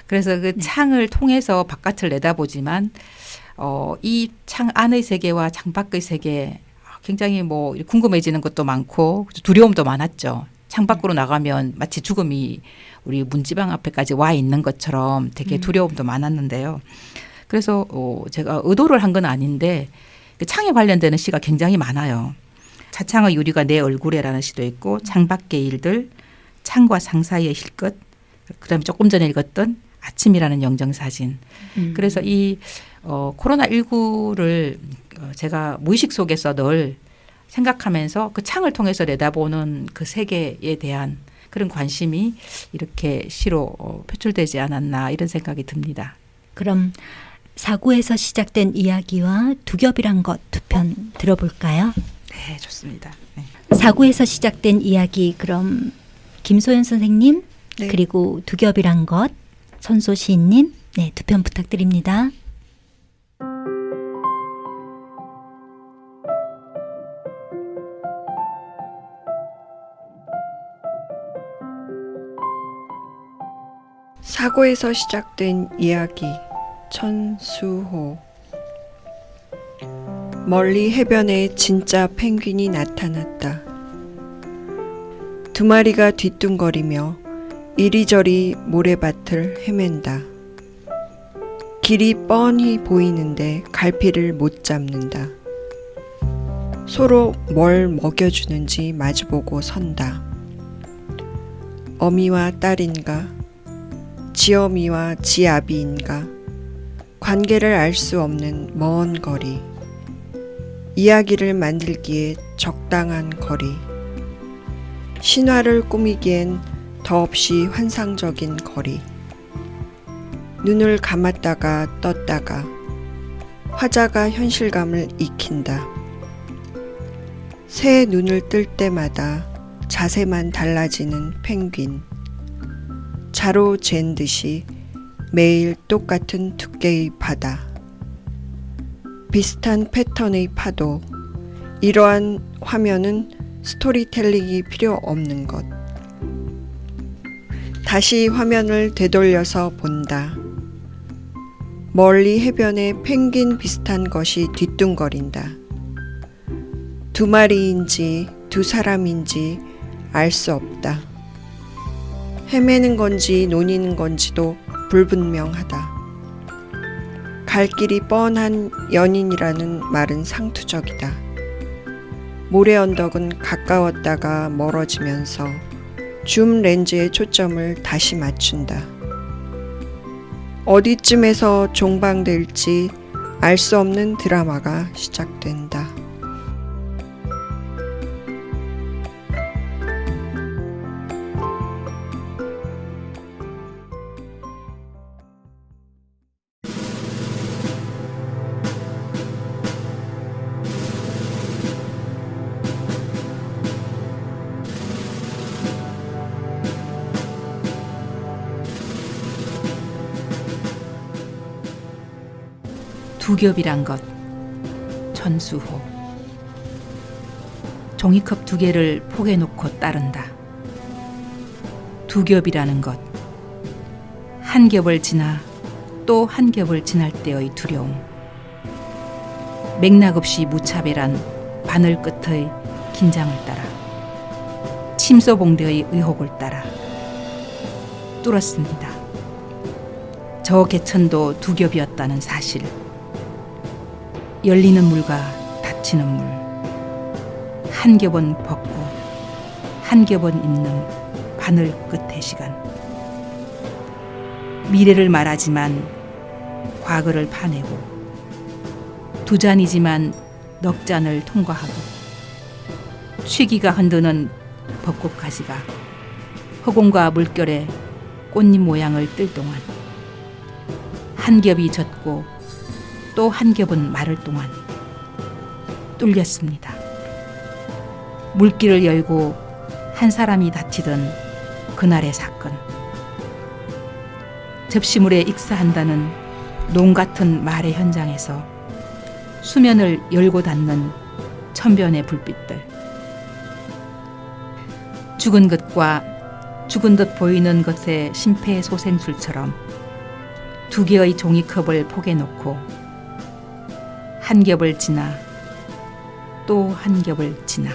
그래서 그 창을 통해서 바깥을 내다보지만 이 창 안의 세계와 창 밖의 세계 굉장히 뭐 궁금해지는 것도 많고 두려움도 많았죠. 창 밖으로 나가면 마치 죽음이 우리 문지방 앞에까지 와 있는 것처럼 되게 두려움도 많았는데요. 그래서 제가 의도를 한 건 아닌데 그 창에 관련되는 시가 굉장히 많아요. 차창의 유리가 내 얼굴에라는 시도 있고 창 밖의 일들, 창과 상 사이의 힐끗, 그다음에 조금 전에 읽었던 아침이라는 영정사진. 그래서 이 코로나19를 제가 무의식 속에서 늘 생각하면서 그 창을 통해서 내다보는 그 세계에 대한 그런 관심이 이렇게 시로 표출되지 않았나 이런 생각이 듭니다. 그럼 사고에서 시작된 이야기와 두 겹이란 것 두 편 들어볼까요? 네, 좋습니다. 네. 사고에서 시작된 이야기 그럼 김소연 선생님 네. 그리고 두 겹이란 것 선소 시인님 네, 두 편 부탁드립니다. 사고에서 시작된 이야기 천수호. 멀리 해변에 진짜 펭귄이 나타났다. 두 마리가 뒤뚱거리며 이리저리 모래밭을 헤맨다. 길이 뻔히 보이는데 갈피를 못 잡는다. 서로 뭘 먹여주는지 마주보고 선다. 어미와 딸인가? 지어미와 지아비인가? 관계를 알 수 없는 먼 거리, 이야기를 만들기에 적당한 거리, 신화를 꾸미기엔 더없이 환상적인 거리, 눈을 감았다가 떴다가 화자가 현실감을 익힌다. 새 눈을 뜰 때마다 자세만 달라지는 펭귄, 자로 잰 듯이 매일 똑같은 두께의 바다, 비슷한 패턴의 파도, 이러한 화면은 스토리텔링이 필요 없는 것. 다시 화면을 되돌려서 본다. 멀리 해변에 펭귄 비슷한 것이 뒤뚱거린다. 두 마리인지 두 사람인지 알 수 없다. 헤매는 건지 노니는 건지도 불분명하다. 갈 길이 뻔한 연인이라는 말은 상투적이다. 모래 언덕은 가까웠다가 멀어지면서 줌 렌즈의 초점을 다시 맞춘다. 어디쯤에서 종방될지 알 수 없는 드라마가 시작된다. 두 겹이란 것. 전수호. 종이컵 두 개를 포개 놓고 따른다. 두 겹이라는 것. 한 겹을 지나 또 한 겹을 지날 때의 두려움. 맥락 없이 무차별한 바늘 끝의 긴장을 따라, 침소봉대의 의혹을 따라 뚫었습니다. 저 개천도 두 겹이었다는 사실. 열리는 물과 닫히는 물. 한 겹은 벗고 한 겹은 입는 바늘 끝의 시간. 미래를 말하지만 과거를 파내고, 두 잔이지만 넉 잔을 통과하고, 쉬기가 흔드는 벚꽃가지가 허공과 물결에 꽃잎 모양을 뜰 동안, 한 겹이 젖고 또 한 겹은 마를 동안 뚫렸습니다. 물길을 열고 한 사람이 다치던 그날의 사건. 접시물에 익사한다는 농 같은 말의 현장에서 수면을 열고 닫는 천변의 불빛들. 죽은 것과 죽은 듯 보이는 것의 심폐소생술처럼 두 개의 종이컵을 포개 놓고 한 겹을 지나 또 한 겹을 지나.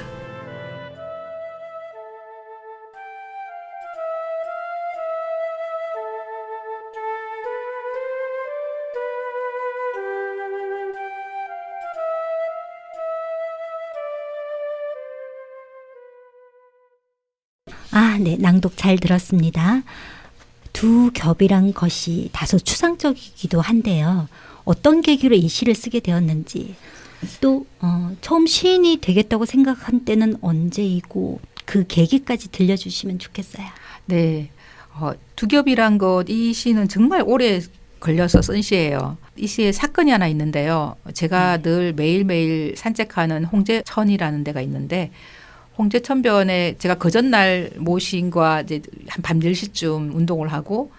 아, 네. 낭독 잘 들었습니다. 두 겹이란 것이 다소 추상적이기도 한데요. 어떤 계기로 이 시를 쓰게 되었는지, 또 처음 시인이 되겠다고 생각한 때는 언제이고 그 계기까지 들려주시면 좋겠어요. 네, 두 겹이란 것, 이 시는 정말 오래 걸려서 쓴 시예요. 이 시에 사건이 하나 있는데요. 제가 늘 매일매일 산책하는 홍제천이라는 데가 있는데, 홍제천변에 제가 그 전날 모신과 이제 한 밤 10시쯤 운동을 하고,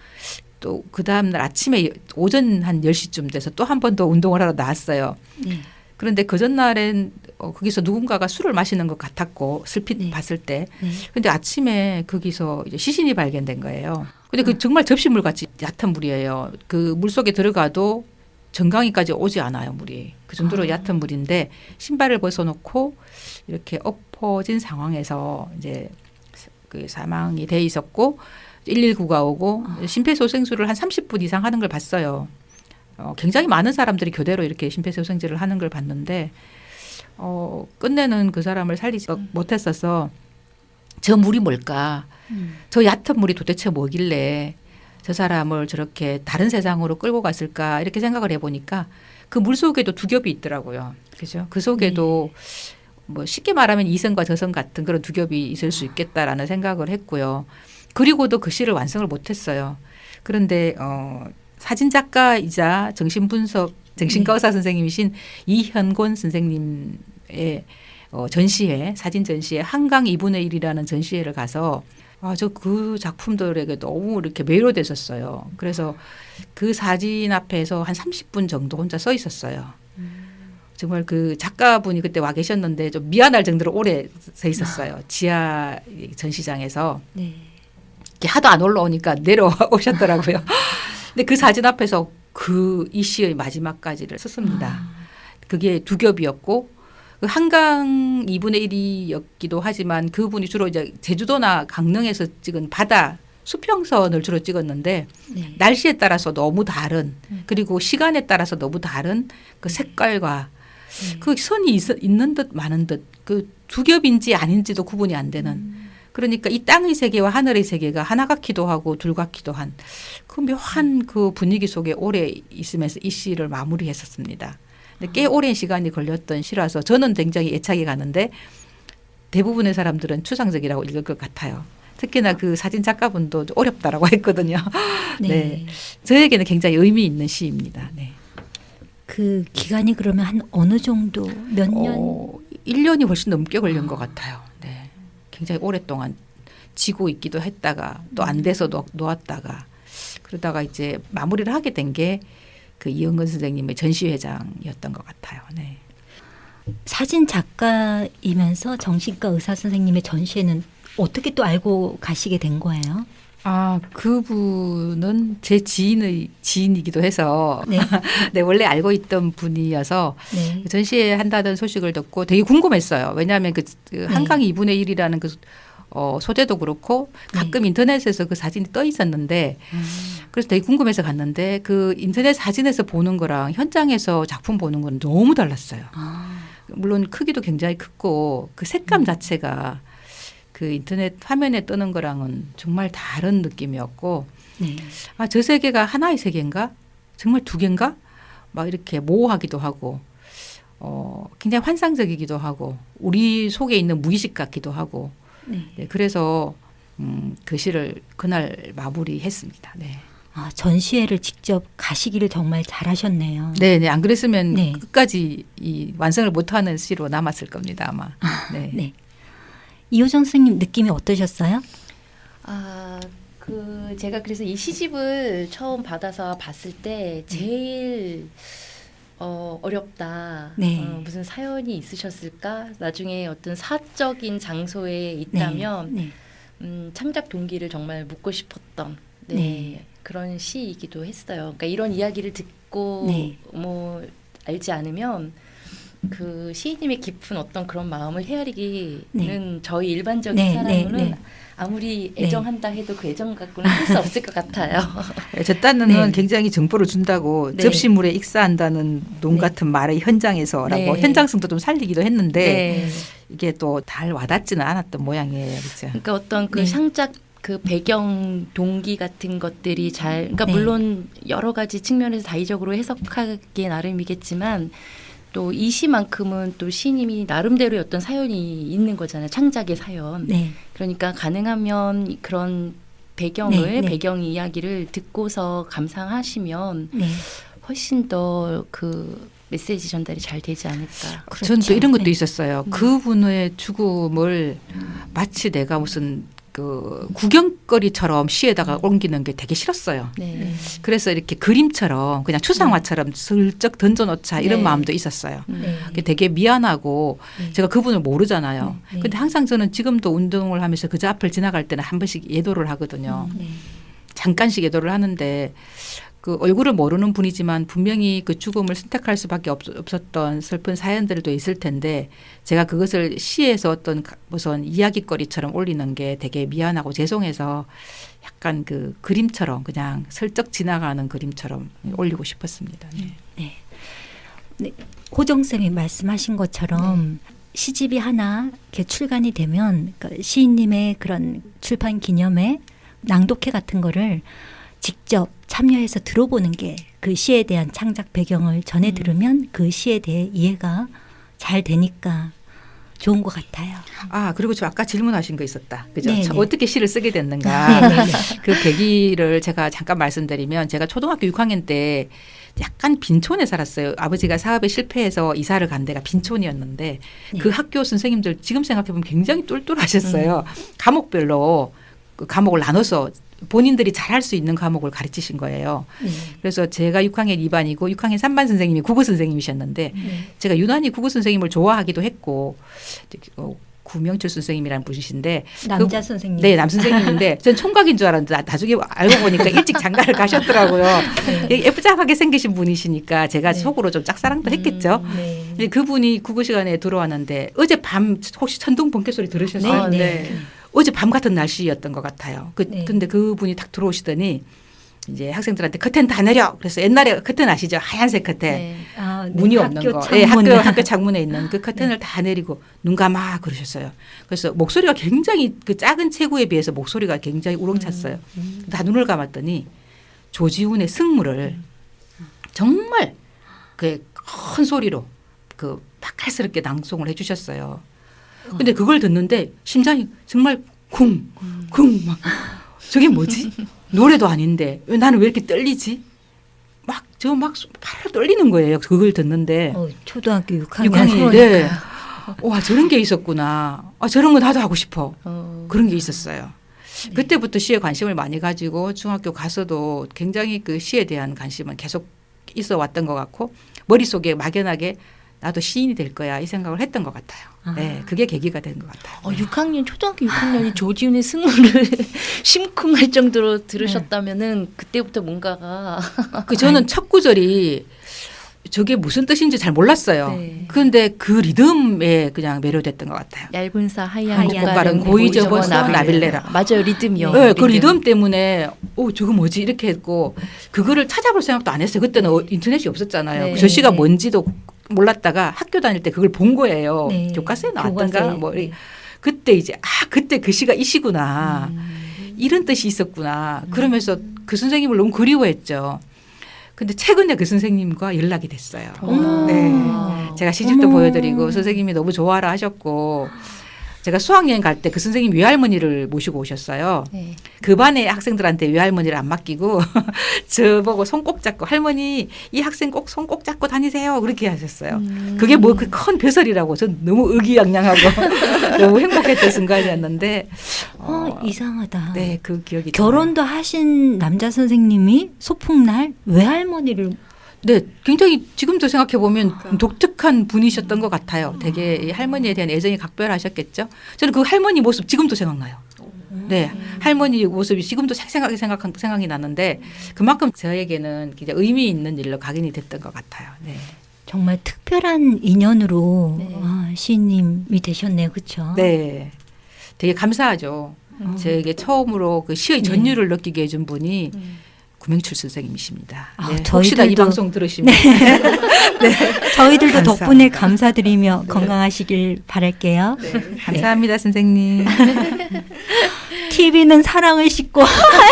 또 그 다음날 아침에 오전 한 10시쯤 돼서 또 한 번 더 운동을 하러 나왔어요. 네. 그런데 그 전날엔 거기서 누군가가 술을 마시는 것 같았고, 슬핏 네. 봤을 때. 네. 근데 아침에 거기서 이제 시신이 발견된 거예요. 근데 그 정말 접시물 같이 얕은 물이에요. 그 물 속에 들어가도 정강이까지 오지 않아요, 물이. 그 정도로 얕은 물인데, 신발을 벗어놓고 이렇게 엎어진 상황에서 이제 그 사망이 돼 있었고, 119가 오고 심폐소생술을 한 30분 이상 하는 걸 봤어요. 굉장히 많은 사람들이 교대로 이렇게 심폐소생술을 하는 걸 봤는데, 끝내는 그 사람을 살리지 못했어서, 저 물이 뭘까? 저 얕은 물이 도대체 뭐길래 저 사람을 저렇게 다른 세상으로 끌고 갔을까 이렇게 생각을 해보니까 그 물 속에도 두 겹이 있더라고요. 그죠? 그 속에도 뭐 쉽게 말하면 이성과 저성 같은 그런 두 겹이 있을 수 있겠다라는 생각을 했고요. 그리고도 그 시를 완성을 못했어요. 그런데 사진 작가이자 정신과 의사 선생님이신 이현곤 선생님의 전시회, 사진 전시회 한강 2분의 1이라는 전시회를 가서 저 그 작품들에게 너무 이렇게 매료됐었어요. 그래서 그 사진 앞에서 한 30분 정도 혼자 서 있었어요. 정말 그 작가분이 그때 와 계셨는데 좀 미안할 정도로 오래 서 있었어요. 지하 전시장에서. 네. 이렇게 하도 안 올라오니까 내려오셨더라고요. 근데 그 사진 앞에서 이 시의 마지막까지를 썼습니다. 그게 두 겹이었고 그 한강 2분의 1이었기도 하지만 그분이 주로 이제 제주도나 강릉에서 찍은 바다 수평선을 주로 찍었는데 네. 날씨에 따라서 너무 다른 그리고 시간에 따라서 너무 다른 그 색깔과 그 선이 있는 듯 마는 듯 그 두 겹인지 아닌지도 구분이 안 되는 그러니까 이 땅의 세계와 하늘의 세계가 하나 같기도 하고 둘 같기도 한 그 묘한 그 분위기 속에 오래 있으면서 이 시를 마무리했었습니다. 근데 꽤 오랜 시간이 걸렸던 시라서 저는 굉장히 애착이 가는데 대부분의 사람들은 추상적이라고 읽을 것 같아요. 특히나 그 사진 작가분도 어렵다라고 했거든요. 네. 네. 저에게는 굉장히 의미 있는 시입니다. 네. 그 기간이 그러면 한 어느 정도 몇 년? 1년이 훨씬 넘게 걸린 것 같아요. 네. 굉장히 오랫동안 지고 있기도 했다가 또 안 돼서 놓았다가 그러다가 이제 마무리를 하게 된 게 그 이영근 선생님의 전시회장이었던 것 같아요. 네. 사진 작가이면서 정신과 의사 선생님의 전시회는 어떻게 또 알고 가시게 된 거예요? 그분은 제 지인이기도 해서 네. 네, 원래 알고 있던 분이어서 네. 전시회 한다는 소식을 듣고 되게 궁금했어요. 왜냐하면 그 한강 2분의 1이라는 그 소재도 그렇고 가끔 인터넷에서 그 사진이 떠 있었는데 그래서 되게 궁금해서 갔는데 그 인터넷 사진에서 보는 거랑 현장에서 작품 보는 건 너무 달랐어요. 물론 크기도 굉장히 크고 그 색감 자체가 그 인터넷 화면에 뜨는 거랑은 정말 다른 느낌이었고 네. 저 세계가 하나의 세계인가? 정말 두 개인가? 막 이렇게 모호하기도 하고 굉장히 환상적이기도 하고 우리 속에 있는 무의식 같기도 하고 네, 그래서 그 시를 그날 마무리했습니다. 네. 전시회를 직접 가시기를 정말 잘하셨네요. 네, 네. 안 그랬으면 네. 끝까지 이 완성을 못하는 시로 남았을 겁니다, 아마. 네. 네. 이효정 선생님 느낌이 어떠셨어요? 제가 그래서 이 시집을 처음 받아서 봤을 때 제일 어렵다. 네. 무슨 사연이 있으셨을까? 나중에 어떤 사적인 장소에 있다면 네. 창작 동기를 정말 묻고 싶었던 네. 그런 시이기도 했어요. 그러니까 이런 이야기를 듣고 네. 뭐 알지 않으면 그 시인님의 깊은 어떤 그런 마음을 헤아리기는 저희 일반적인 네, 사람으로는 네, 네. 아무리 애정한다 해도 그 애정 갖고는 할 수 없을 것 같아요. 제 딴은 네. 굉장히 정보를 준다고 네. 접시물에 익사한다는 논 네. 같은 말의 현장에서라고 네. 현장성도 좀 살리기도 했는데 네. 이게 또 잘 와닿지는 않았던 모양이에요. 그렇죠? 그러니까 어떤 그 네. 창작 그 배경 동기 같은 것들이 그러니까 네. 물론 여러 가지 측면에서 다의적으로 해석하기에 나름이겠지만 또 이 시만큼은 또 시인님이 나름대로의 어떤 사연이 있는 거잖아요. 창작의 사연. 네. 그러니까 가능하면 그런 배경을 네, 네. 배경 이야기를 듣고서 감상하시면 네. 훨씬 더 그 메시지 전달이 잘 되지 않을까. 저는 또 이런 것도 네. 있었어요. 그분의 죽음을 마치 내가 무슨 그 구경거리처럼 시에다가 옮기는 게 되게 싫었어요. 네. 그래서 이렇게 그림처럼 그냥 추상화처럼 슬쩍 던져놓자 이런 네. 마음도 있었어요. 네. 그게 되게 미안하고 네. 제가 그분을 모르잖아요. 네. 근데 항상 저는 지금도 운동을 하면서 그저 앞을 지나갈 때는 한 번씩 예도를 하거든요. 네. 잠깐씩 예도를 하는데 그 얼굴을 모르는 분이지만 분명히 그 죽음을 선택할 수밖에 없었던 슬픈 사연들도 있을 텐데 제가 그것을 시에서 어떤 무슨 이야기거리처럼 올리는 게 되게 미안하고 죄송해서 약간 그 그림처럼 그냥 슬쩍 지나가는 그림처럼 올리고 싶었습니다. 네. 네. 호정쌤이 말씀하신 것처럼 시집이 하나 이렇게 출간이 되면 그러니까 시인님의 그런 출판 기념회 낭독회 같은 거를 직접 참여해서 들어보는 게 그 시에 대한 창작 배경을 전해 들으면 그 시에 대해 이해가 잘 되니까 좋은 것 같아요. 아, 그리고 저 아까 질문하신 거 있었다. 그죠? 네네. 어떻게 시를 쓰게 됐는가. 네네네. 그 계기를 제가 잠깐 말씀드리면 제가 초등학교 6학년 때 약간 빈촌에 살았어요. 아버지가 사업에 실패해서 이사를 간 데가 빈촌이었는데 네. 그 학교 선생님들 지금 생각해보면 굉장히 똘똘하셨어요. 과목별로 그 과목을 나눠서 본인들이 잘할 수 있는 과목을 가르치신 거예요. 네. 그래서 제가 6학년 2반이고 6학년 3반 선생님이 국어 선생님이셨는데 네. 제가 유난히 국어 선생님을 좋아하기도 했고 구명철 선생님이라는 분이신데 남자 선생님. 네, 남 선생님인데 전 총각인 줄 알았는데 나중에 알고 보니까 일찍 장가를 가셨더라고요. 예쁘장하게 생기신 분이시니까 제가 네. 속으로 좀 짝사랑도 했겠죠. 네. 근데 그분이 국어 시간에 들어왔는데 어젯밤 혹시 천둥 번개 소리 들으셨어요? 아, 네. 네. 어젯밤 같은 날씨였던 것 같아요. 네. 근데 그분이 딱 들어오시더니 이제 학생들한테 커튼 다 내려. 그래서 옛날에 커튼 아시죠? 하얀색 커튼. 네. 아, 네. 문이 없는 학교 거. 창문. 네, 학교 창문에 있는 그 커튼을 다 내리고 눈 감아 그러셨어요. 그래서 목소리가 굉장히 그 작은 체구에 비해서 목소리가 굉장히 우렁찼어요. 다 눈을 감았더니 조지훈의 승무를 정말 그 큰 소리로 그 맛깔스럽게 낭송을 해주셨어요. 근데 그걸 듣는데 심장이 정말 쿵 막 저게 뭐지? 노래도 아닌데 나는 왜 이렇게 떨리지? 막 팔을 떨리는 거예요. 그걸 듣는데 초등학교 6학년. 6학년 네. 와 저런 게 있었구나. 아, 저런 거 나도 하고 싶어. 그런 게 있었어요. 네. 그때부터 시에 관심을 많이 가지고 중학교 가서도 굉장히 그 시에 대한 관심은 계속 있어 왔던 것 같고 머릿속에 막연하게 나도 시인이 될 거야 이 생각을 했던 것 같아요. 네, 그게 계기가 된 것 같아요. 6학년 초등학교 6학년이 조지훈의 승무를 심쿵할 정도로 들으셨다면은 그때부터 뭔가가 저는 첫 구절이 저게 무슨 뜻인지 잘 몰랐어요. 네. 그런데 그 리듬에 그냥 매료됐던 것 같아요. 얇은 사 하얀 하얀 꽃갈은 고이 접어 접어서 나빌레라. 맞아요, 리듬이요. 네, 그 리듬 때문에 저거 뭐지 이렇게 했고 그거를 찾아볼 생각도 안 했어요. 그때는 인터넷이 없었잖아요. 네. 저 시가 네. 뭔지도 몰랐다가 학교 다닐 때 그걸 본 거예요. 네. 교과서에 나왔던가 교과서에, 뭐 네. 그때 이제 그때 그 시가 이 시구나 이런 뜻이 있었구나. 그러면서 그 선생님을 너무 그리워했죠. 근데 최근에 그 선생님과 연락이 됐어요. 어머. 네. 제가 시집도 어머. 보여드리고 선생님이 너무 좋아라 하셨고 제가 수학여행 갈 때 그 선생님 외할머니를 모시고 오셨어요. 네. 그 반의 학생들한테 외할머니를 안 맡기고 저보고 손 꼭 잡고 할머니 이 학생 꼭 손 꼭 잡고 다니세요. 그렇게 하셨어요. 그게 뭐 그 큰 배설이라고 전 너무 의기양양하고 너무 행복했던 순간이었는데 이상하다. 네, 그 기억이 결혼도 하신 남자 선생님이 소풍날 외할머니를 네, 굉장히 지금도 생각해 보면 독특한 분이셨던 것 같아요. 되게 이 할머니에 대한 애정이 각별하셨겠죠. 저는 그 할머니 모습 지금도 생각나요. 네, 할머니 모습이 지금도 생각이 나는데 그만큼 저에게는 굉장히 의미 있는 일로 각인이 됐던 것 같아요. 네. 정말 특별한 인연으로 네. 시인님이 되셨네요. 그렇죠? 네, 되게 감사하죠. 저에게 처음으로 그 시의 네. 전율을 느끼게 해준 분이 구명출 선생님이십니다. 아, 네, 혹시나 이 저희들도- 방송 들으시면 저희들도 감사합니다. 덕분에 감사드리며 건강하시길 바랄게요. 감사합니다, 선생님. TV는 사랑을 싣고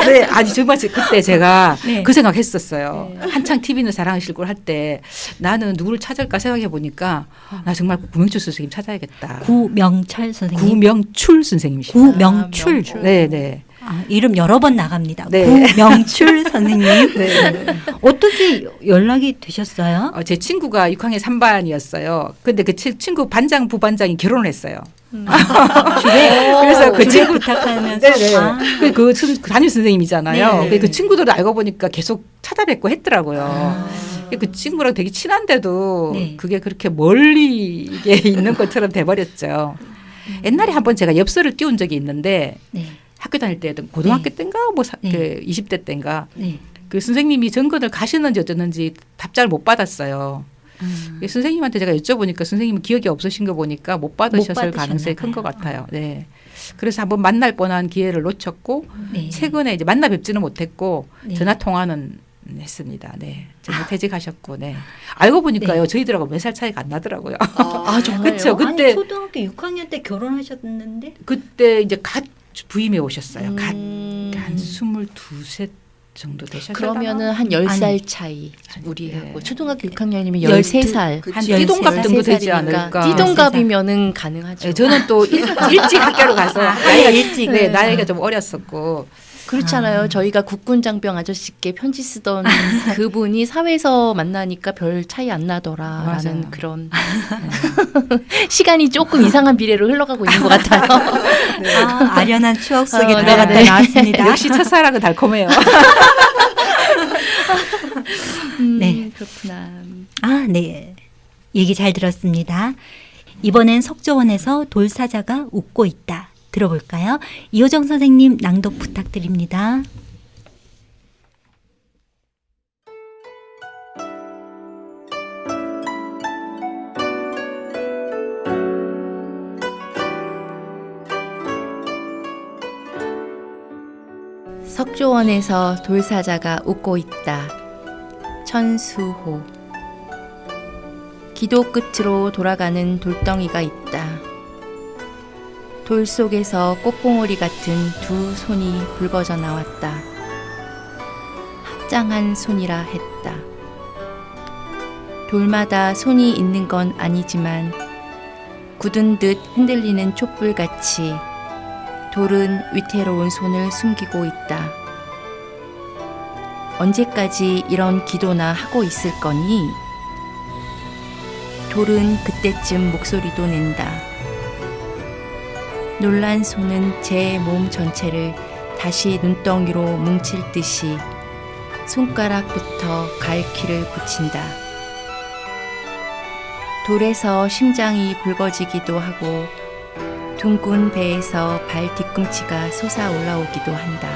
네, 아니 정말 그때 제가 네. 그 생각했었어요. 한창 TV는 사랑을 싣고 할 때 나는 누구를 찾을까 생각해 보니까 나 정말 구명출 선생님 찾아야겠다. 구명철 선생님. 구명출 선생님이십니다. 구명출. 명출. 네, 네. 이름 여러 번 나갑니다. 네. 구명출 선생님. 어떻게 연락이 되셨어요? 제 친구가 6학년 3반이었어요. 근데 그 친구 반장 부반장이 결혼을 했어요. 그래서 그 주례 친구 부탁하면서 네네. 아. 그 담임 선생님이잖아요. 네. 그 친구들을 알고 보니까 계속 찾아뵙고 했더라고요. 그 친구랑 되게 친한데도 네. 그게 그렇게 멀리 있는 것처럼 돼버렸죠. 옛날에 한번 제가 엽서를 띄운 적이 있는데 네. 학교 다닐 때든 고등학교 네. 때인가 뭐 네. 그 20대 때인가 네. 그 선생님이 전권을 가시는지 어쩌는지 답장을 못 받았어요. 그 선생님한테 제가 여쭤보니까 선생님은 기억이 없으신 거 보니까 못 받으셨을 받으셨나 가능성이 큰 봐요. 것 같아요. 네. 그래서 한번 만날 뻔한 기회를 놓쳤고 네. 최근에 이제 만나 뵙지는 못했고 네. 전화 통화는 했습니다. 네. 전혀 퇴직하셨고, 네. 알고 보니까요, 네. 저희들하고 몇 살 차이가 안 나더라고요. 아, 정말요? 그쵸. 그때- 아니, 초등학교 6학년 때 결혼하셨는데 그때 이제 갓 부임해 오셨어요. 갓 음. 한 22세 정도 되셨어요. 그러면은 한 10살 차이 우리하고 네. 초등학교 6학년이면 12 13살. 한 열 띠동갑 세 정도 되지 13살이니까 않을까. 띠동갑이면은 가능하죠. 네, 저는 또 일찍 학교로 가서 나이가 일찍. 네, 나이가 좀 어렸었고 그렇잖아요. 저희가 국군 장병 아저씨께 편지 쓰던 그분이 사회에서 만나니까 별 차이 안 나더라라는 맞아요. 그런 시간이 조금 이상한 비례로 흘러가고 있는 것 같아요. 아, 아련한 추억 속에 네. 들어갔다 네. 나왔습니다. 역시 첫사랑은 달콤해요. 네. 그렇구나. 아, 네. 얘기 잘 들었습니다. 이번엔 석조원에서 돌사자가 웃고 있다. 들어볼까요? 이호정 선생님 낭독 부탁드립니다. 석조원에서 돌사자가 웃고 있다. 천수호. 기도 끝으로 돌아가는 돌덩이가 있다. 돌 속에서 꽃봉오리 같은 두 손이 붉어져 나왔다. 합장한 손이라 했다. 돌마다 손이 있는 건 아니지만 굳은 듯 흔들리는 촛불같이 돌은 위태로운 손을 숨기고 있다. 언제까지 이런 기도나 하고 있을 거니? 돌은 그때쯤 목소리도 낸다. 놀란 손은 제 몸 전체를 다시 눈덩이로 뭉칠 듯이 손가락부터 갈퀴를 붙인다. 돌에서 심장이 붉어지기도 하고 둥근 배에서 발 뒤꿈치가 솟아 올라오기도 한다.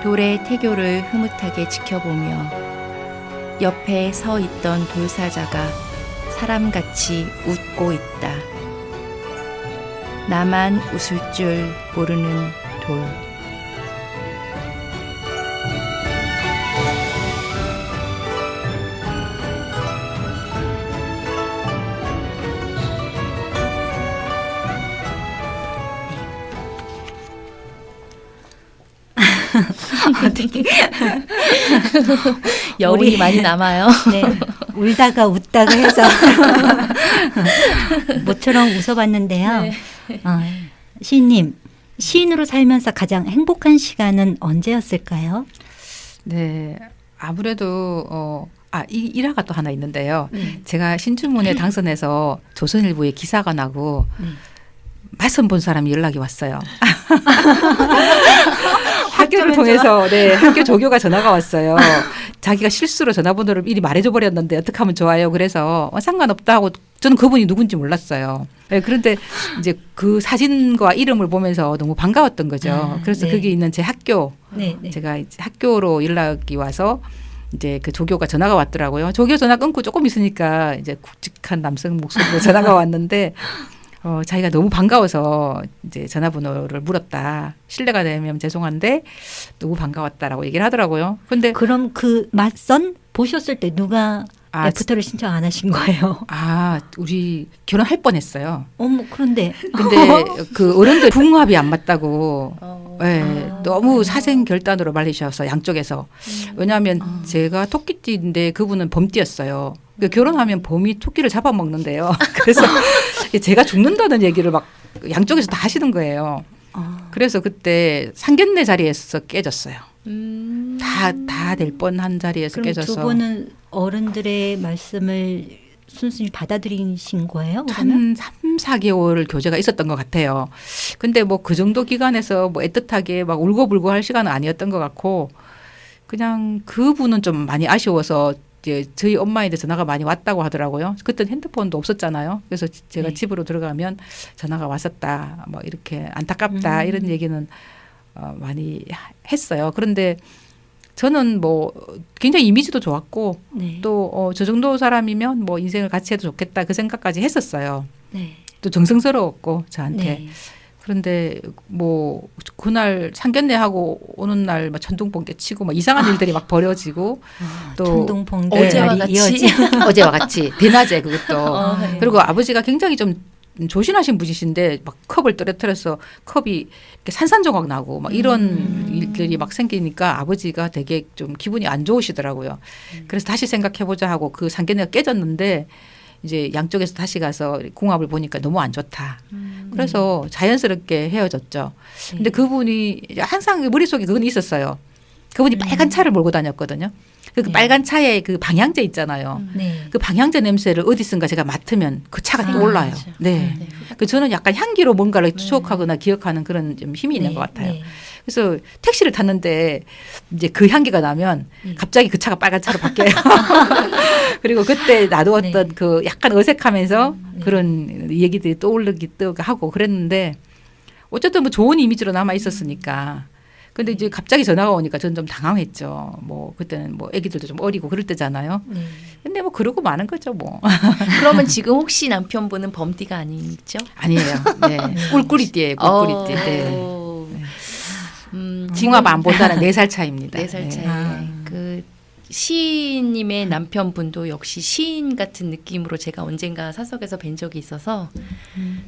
돌의 태교를 흐뭇하게 지켜보며 옆에 서 있던 돌사자가 사람같이 웃고 있다. 나만 웃을 줄 모르는 돌. 여운이 우리- 많이 남아요. 네. 울다가 웃다가 해서 모처럼 웃어봤는데요. 네. 시인님, 시인으로 살면서 가장 행복한 시간은 언제였을까요? 네, 아무래도 이 일화가 또 하나 있는데요. 제가 신춘문예 당선해서 조선일보에 기사가 나고 맞선 본 사람이 연락이 왔어요. 학교를 통해서 학교 조교가 전화가 왔어요. 자기가 실수로 전화번호를 미리 말해줘 버렸는데 어떻게 하면 좋아요? 그래서 상관없다 하고 저는 그분이 누군지 몰랐어요. 네, 그런데 이제 그 사진과 이름을 보면서 너무 반가웠던 거죠. 그래서 네. 거기 있는 제 학교 네, 네. 제가 이제 학교로 연락이 와서 이제 그 조교가 전화가 왔더라고요. 조교 전화 끊고 조금 있으니까 이제 굵직한 남성 목소리로 전화가 왔는데 자기가 너무 반가워서 이제 전화번호를 물었다. 실례가 되면 죄송한데 너무 반가웠다라고 얘기를 하더라고요. 근데 그럼 그 맞선 보셨을 때 누가 애프터를 신청 안 하신 거예요? 우리 결혼할 뻔했어요. 어머, 그런데 근데 그 어른들 궁합이 안 맞다고 너무 사생 결단으로 말리셔서 양쪽에서. 왜냐하면 제가 토끼띠인데 그분은 범띠였어요. 그러니까 결혼하면 범이 토끼를 잡아먹는데요. 그래서 제가 죽는다는 얘기를 막 양쪽에서 다 하시는 거예요. 그래서 그때 상견례 자리에서 깨졌어요. 다 될 뻔한 자리에서 그럼 깨져서. 두 분은 어른들의 말씀을 순순히 받아들이신 거예요? 그러면? 한 3, 4개월 교제가 있었던 것 같아요. 근데 뭐 그 정도 기간에서 뭐 애틋하게 막 울고불고 할 시간은 아니었던 것 같고 그냥 그분은 좀 많이 아쉬워서 이제 저희 엄마한테 전화가 많이 왔다고 하더라고요. 그때는 핸드폰도 없었잖아요. 그래서 제가 네. 집으로 들어가면 전화가 왔었다. 뭐 이렇게 안타깝다 이런 얘기는 많이 했어요. 그런데 저는 뭐 굉장히 이미지도 좋았고 네. 또 저 정도 사람이면 뭐 인생을 같이 해도 좋겠다 그 생각까지 했었어요. 네. 또 정성스러웠고 저한테. 네. 그런데 뭐 그날 상견례하고 오는 날 막 천둥번개 치고 막 이상한 일들이 막 벌어지고 또 천둥번개 어제와 날이 같이. 이어지. 어제와 같이 대낮에 그것도 네. 그리고 아버지가 굉장히 좀 조신하신 분이신데 막 컵을 떨어뜨려서 컵이 이렇게 산산조각 나고 막 이런 일들이 막 생기니까 아버지가 되게 좀 기분이 안 좋으시더라고요. 그래서 다시 생각해보자 하고 그 상견례가 깨졌는데 이제 양쪽에서 다시 가서 궁합을 보니까 너무 안 좋다. 그래서 자연스럽게 헤어졌죠. 근데 그분이 항상 머릿속에 그건 있었어요. 그분이 빨간 차를 몰고 다녔거든요. 그 네. 빨간 차에 그 방향제 있잖아요. 네. 그 방향제 냄새를 어디선가 제가 맡으면 그 차가 아, 떠올라요. 맞아요. 네. 네. 그 저는 약간 향기로 뭔가를 추억하거나 기억하는 그런 좀 힘이 있는 네. 것 같아요. 네. 그래서 택시를 탔는데 이제 그 향기가 나면 갑자기 그 차가 빨간 차로 바뀌어요. 그리고 그때 놔두었던 네. 그 약간 어색하면서 네. 그런 얘기들이 떠오르기도 하고 그랬는데 어쨌든 뭐 좋은 이미지로 남아 있었으니까. 근데 이제 갑자기 전화가 오니까 저는 좀 당황했죠. 뭐 그때는 뭐 아기들도 좀 어리고 그럴 때잖아요. 네. 근데 뭐 그러고 마는 거죠 뭐. 그러면 지금 혹시 남편분은 범띠가 아니죠? 아니에요. 네. 꿀꿀이띠예요. 꿀꿀이띠. 네. 어, 궁합 안 본다는 4살 차이입니다. 4살 차이. 아. 그 시인님의 남편분도 역시 시인 같은 느낌으로 제가 언젠가 사석에서 뵌 적이 있어서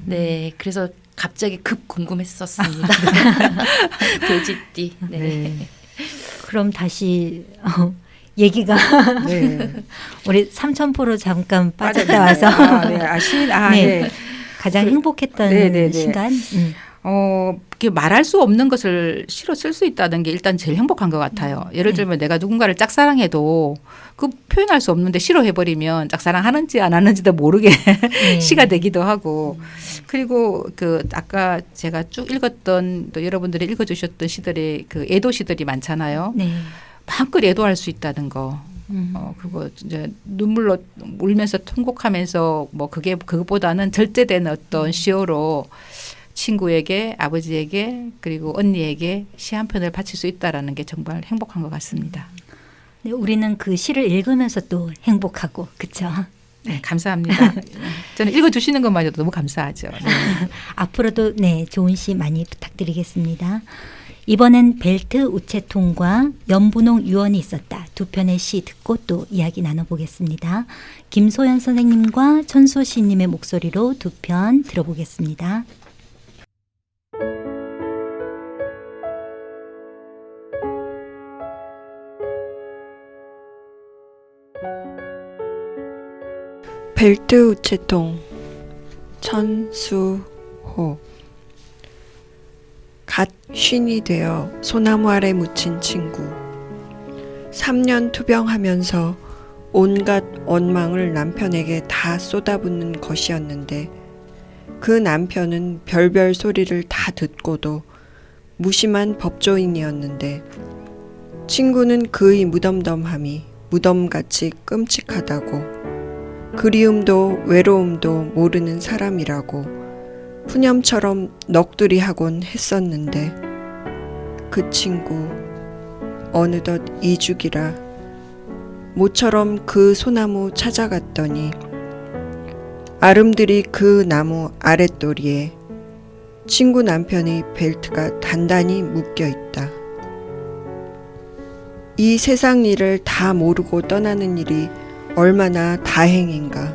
네 그래서 갑자기 급 궁금했었습니다. 돼지띠. 네. 네. 그럼 다시 얘기가 네. 우리 삼천포로 잠깐 빠졌다 빠졌네요. 와서 아, 네. 네. 네. 가장 행복했던 네, 네, 네. 시간. 이렇게 말할 수 없는 것을 시로 쓸 수 있다는 게 일단 제일 행복한 것 같아요. 예를 들면 내가 누군가를 짝사랑해도 그 표현할 수 없는데 시로 해버리면 짝사랑하는지 안 하는지도 모르게 네. 시가 되기도 하고 그리고 그 아까 제가 쭉 읽었던 또 여러분들이 읽어주셨던 시들의 그 애도 시들이 많잖아요. 네. 마음껏 애도할 수 있다는 거. 그거 이제 눈물로 울면서 통곡하면서 뭐 그게 그것보다는 절제된 어떤 시어로 친구에게 아버지에게 그리고 언니에게 시 한 편을 바칠 수 있다라는 게 정말 행복한 것 같습니다. 네, 우리는 그 시를 읽으면서 또 행복하고 그렇죠. 네, 감사합니다. 저는 읽어주시는 것만으로도 너무 감사하죠. 네. 앞으로도 네 좋은 시 많이 부탁드리겠습니다. 이번엔 벨트 우체통과 연분홍 유언이 있었다. 두 편의 시 듣고 또 이야기 나눠보겠습니다. 김소연 선생님과 천수 시인님의 목소리로 두 편 들어보겠습니다. 벨트 우체통 천수호 갓 쉰이 되어 소나무 아래 묻힌 친구 3년 투병하면서 온갖 원망을 남편에게 다 쏟아붓는 것이었는데 그 남편은 별별 소리를 다 듣고도 무심한 법조인이었는데 친구는 그의 무덤덤함이 무덤같이 끔찍하다고 그리움도 외로움도 모르는 사람이라고 푸념처럼 넋두리하곤 했었는데 그 친구 어느덧 이죽이라 모처럼 그 소나무 찾아갔더니 아름드리 그 나무 아랫도리에 친구 남편의 벨트가 단단히 묶여 있다. 이 세상 일을 다 모르고 떠나는 일이 얼마나 다행인가.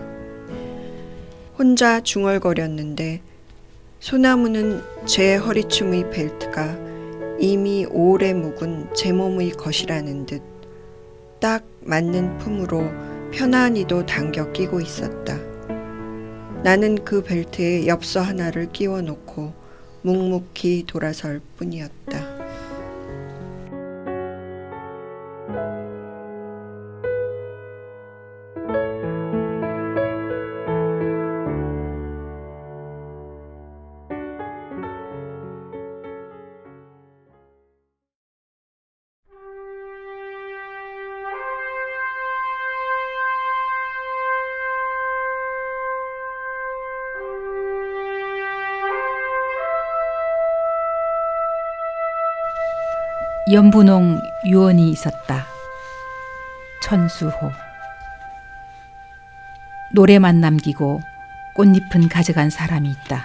혼자 중얼거렸는데 소나무는 제 허리춤의 벨트가 이미 오래 묵은 제 몸의 것이라는 듯 딱 맞는 품으로 편안히도 당겨 끼고 있었다. 나는 그 벨트에 엽서 하나를 끼워 놓고 묵묵히 돌아설 뿐이었다. 연분홍 유언이 있었다. 천수호. 노래만 남기고 꽃잎은 가져간 사람이 있다.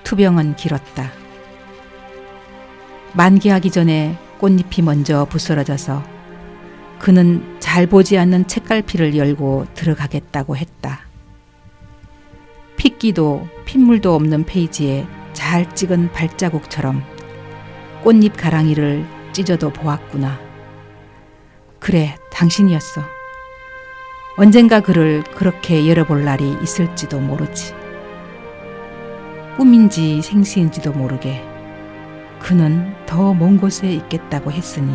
투병은 길었다. 만개하기 전에 꽃잎이 먼저 부스러져서 그는 잘 보지 않는 책갈피를 열고 들어가겠다고 했다. 픽 찢기도 핏물도 없는 페이지에 잘 찍은 발자국처럼 꽃잎 가랑이를 찢어도 보았구나. 그래, 당신이었어. 언젠가 그를 그렇게 열어볼 날이 있을지도 모르지. 꿈인지 생시인지도 모르게 그는 더 먼 곳에 있겠다고 했으니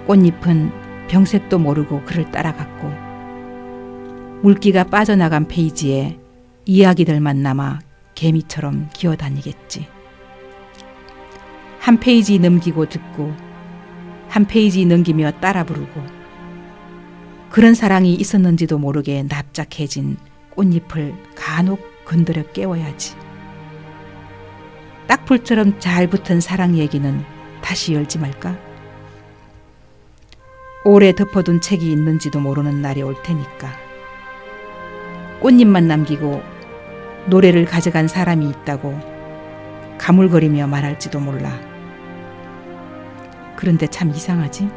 꽃잎은 병색도 모르고 그를 따라갔고 물기가 빠져나간 페이지에 이야기들만 남아 개미처럼 기어다니겠지. 한 페이지 넘기고 듣고 한 페이지 넘기며 따라 부르고 그런 사랑이 있었는지도 모르게 납작해진 꽃잎을 간혹 건드려 깨워야지. 딱풀처럼 잘 붙은 사랑 얘기는 다시 열지 말까? 오래 덮어둔 책이 있는지도 모르는 날이 올 테니까. 꽃잎만 남기고 노래를 가져간 사람이 있다고 가물거리며 말할지도 몰라. 그런데 참 이상하지?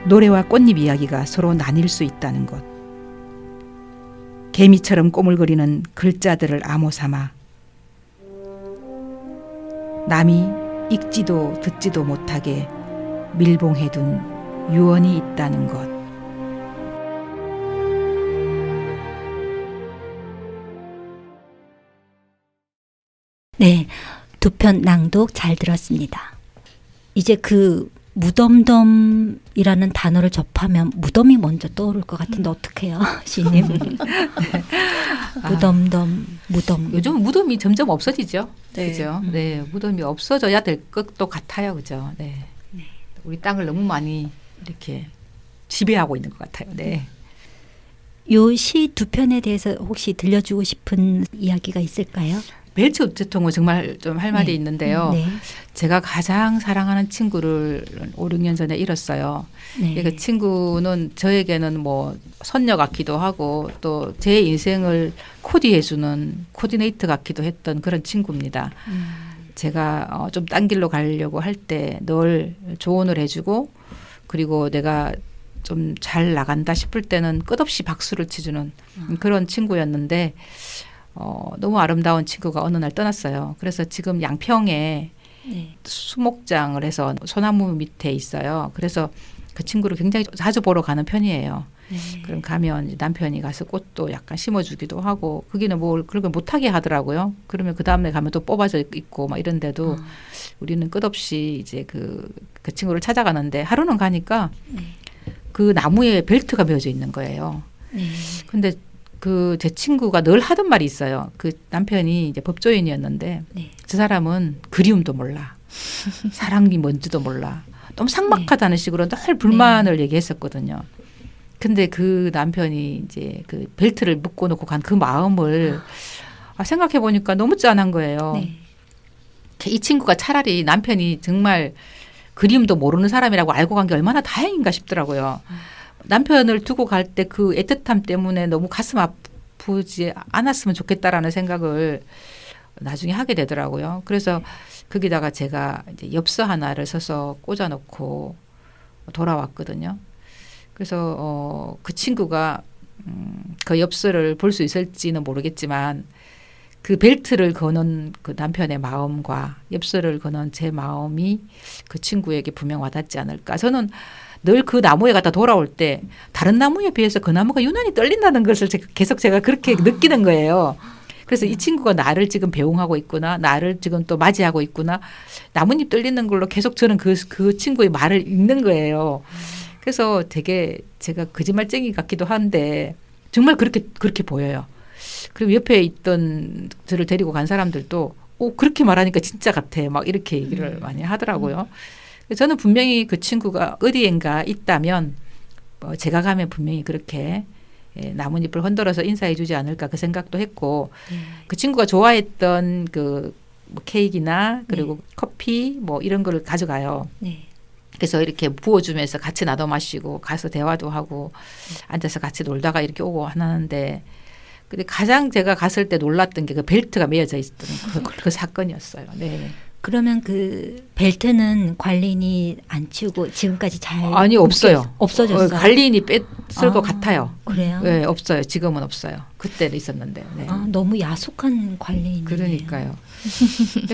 노래와 꽃잎 이야기가 서로 나뉠 수 있다는 것. 개미처럼 꼬물거리는 글자들을 암호 삼아 남이 읽지도 듣지도 못하게 밀봉해둔 유언이 있다는 것. 네, 두 편 낭독 잘 들었습니다. 이제 그 무덤덤이라는 단어를 접하면 무덤이 먼저 떠오를 것 같은데 어떡해요, 시님? 무덤덤, 무덤. 요즘 무덤이 점점 없어지죠. 네. 그죠? 네, 무덤이 없어져야 될 것도 같아요, 그죠? 네. 우리 땅을 너무 많이 이렇게 지배하고 있는 것 같아요. 네. 요 시 두 편에 대해서 혹시 들려주고 싶은 이야기가 있을까요? 벨츠 우체통은 정말 좀 할 말이 네. 있는데요. 네. 제가 가장 사랑하는 친구를 5, 6년 전에 잃었어요. 네. 그 친구는 저에게는 뭐 선녀 같기도 하고 또 제 인생을 코디해주는 코디네이터 같기도 했던 그런 친구입니다. 제가 좀 딴 길로 가려고 할 때 늘 조언을 해주고 그리고 내가 좀 잘 나간다 싶을 때는 끝없이 박수를 쳐주는 그런 친구였는데 너무 아름다운 친구가 어느 날 떠났어요. 그래서 지금 양평에 네. 수목장을 해서 소나무 밑에 있어요. 그래서 그 친구를 굉장히 자주 보러 가는 편이에요. 네. 그럼 가면 이제 남편이 가서 꽃도 약간 심어주기도 하고 거기는 뭘 그런 걸 못하게 하더라고요. 그러면 그 다음에 가면 또 뽑아져 있고 막 이런데도 우리는 끝없이 이제 그 친구를 찾아가는데 하루는 가니까 네. 그 나무에 벨트가 메어져 있는 거예요. 네. 근데 그 제 친구가 늘 하던 말이 있어요. 그 남편이 이제 법조인이었는데 네. 저 사람은 그리움도 몰라. 사랑이 뭔지도 몰라. 너무 삭막하다는 식으로 늘 불만을 얘기했었거든요. 근데 그 남편이 이제 그 벨트를 묶어 놓고 간 그 마음을 생각해 보니까 너무 짠한 거예요. 네. 이 친구가 차라리 남편이 정말 그리움도 모르는 사람이라고 알고 간 게 얼마나 다행인가 싶더라고요. 남편을 두고 갈 때 그 애틋함 때문에 너무 가슴 아프지 않았으면 좋겠다라는 생각을 나중에 하게 되더라고요. 그래서 거기다가 제가 이제 엽서 하나를 써서 꽂아놓고 돌아왔거든요. 그래서 그 친구가 그 엽서를 볼 수 있을지는 모르겠지만 그 벨트를 거는 그 남편의 마음과 엽서를 거는 제 마음이 그 친구에게 분명 와닿지 않을까. 저는 늘 그 나무에 갔다 돌아올 때 다른 나무에 비해서 그 나무가 유난히 떨린다는 것을 계속 제가 그렇게 느끼는 거예요. 그래서 이 친구가 나를 지금 배웅하고 있구나. 나를 지금 또 맞이하고 있구나. 나뭇잎 떨리는 걸로 계속 저는 그 친구의 말을 읽는 거예요. 그래서 되게 제가 거짓말쟁이 같기도 한데 정말 그렇게 보여요. 그리고 옆에 있던 저를 데리고 간 사람들도 그렇게 말하니까 진짜 같아. 막 이렇게 얘기를 많이 하더라고요. 저는 분명히 그 친구가 어디엔가 있다면 제가 가면 분명히 그렇게 나뭇잎을 흔들어서 인사해 주지 않을까 그 생각도 했고 그 친구가 좋아했던 그 케이크나 그리고 커피 뭐 이런 거를 가져가요. 네. 그래서 이렇게 부어주면서 같이 나눠 마시고 가서 대화도 하고 앉아서 같이 놀다가 이렇게 오고 하는데 근데 가장 제가 갔을 때 놀랐던 게 그 벨트가 매어져 있었던 그 사건이었어요. 네. 그러면 그 벨트는 관리인이 안 치우고 지금까지 잘 아니 없어요. 없어졌어요. 관리인이 뺐을 것 같아요. 그래요? 네, 없어요. 지금은 없어요. 그때는 있었는데. 네. 아, 너무 야속한 관리인. 그러니까요.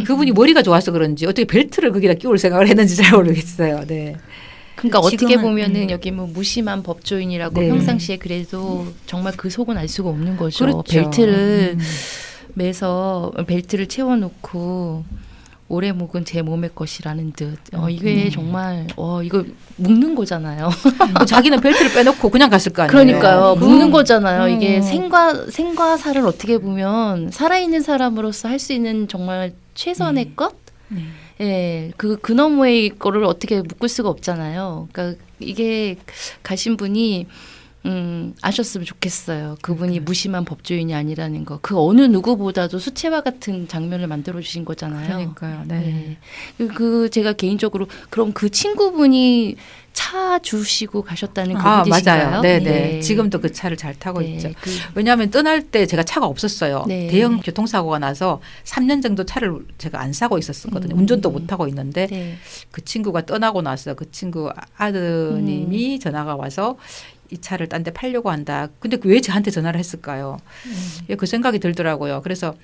그분이 머리가 좋아서 그런지 어떻게 벨트를 거기다 끼울 생각을 했는지 잘 모르겠어요. 네. 그러니까 어떻게 지금은, 보면은 여기 뭐 무심한 법조인이라고 네. 평상시에 그래도 정말 그 속은 알 수가 없는 거죠. 그렇죠. 벨트를 매서 벨트를 채워놓고 오래 묵은 제 몸의 것이라는 듯. 이게 정말 이거 묶는 거잖아요. 자기는 벨트를 빼놓고 그냥 갔을 거 아니에요. 그러니까요. 묶는 거잖아요. 이게 음. 생과 사를 어떻게 보면 살아있는 사람으로서 할 수 있는 정말 최선의 것? 네. 예, 그 너머의 거를 어떻게 묶을 수가 없잖아요. 그러니까 이게 가신 분이 아셨으면 좋겠어요. 그분이 무심한 법조인이 아니라는 거. 그 어느 누구보다도 수채화 같은 장면을 만들어 주신 거잖아요. 그러니까요. 네. 그 제가 개인적으로 그럼 그 친구분이 차 주시고 가셨다는 아, 그분이신가요? 맞아요. 네네. 지금도 그 차를 잘 타고 네, 있죠. 그- 왜냐하면 떠날 때 제가 차가 없었어요. 네. 대형 교통사고가 나서 3년 정도 차를 제가 안 사고 있었거든요. 운전도 못 하고 있는데 네. 그 친구가 떠나고 나서 그 친구 아드님이 전화가 와서 이 차를 딴 데 팔려고 한다. 근데 왜 저한테 전화를 했을까요? 그 생각이 들더라고요. 그래서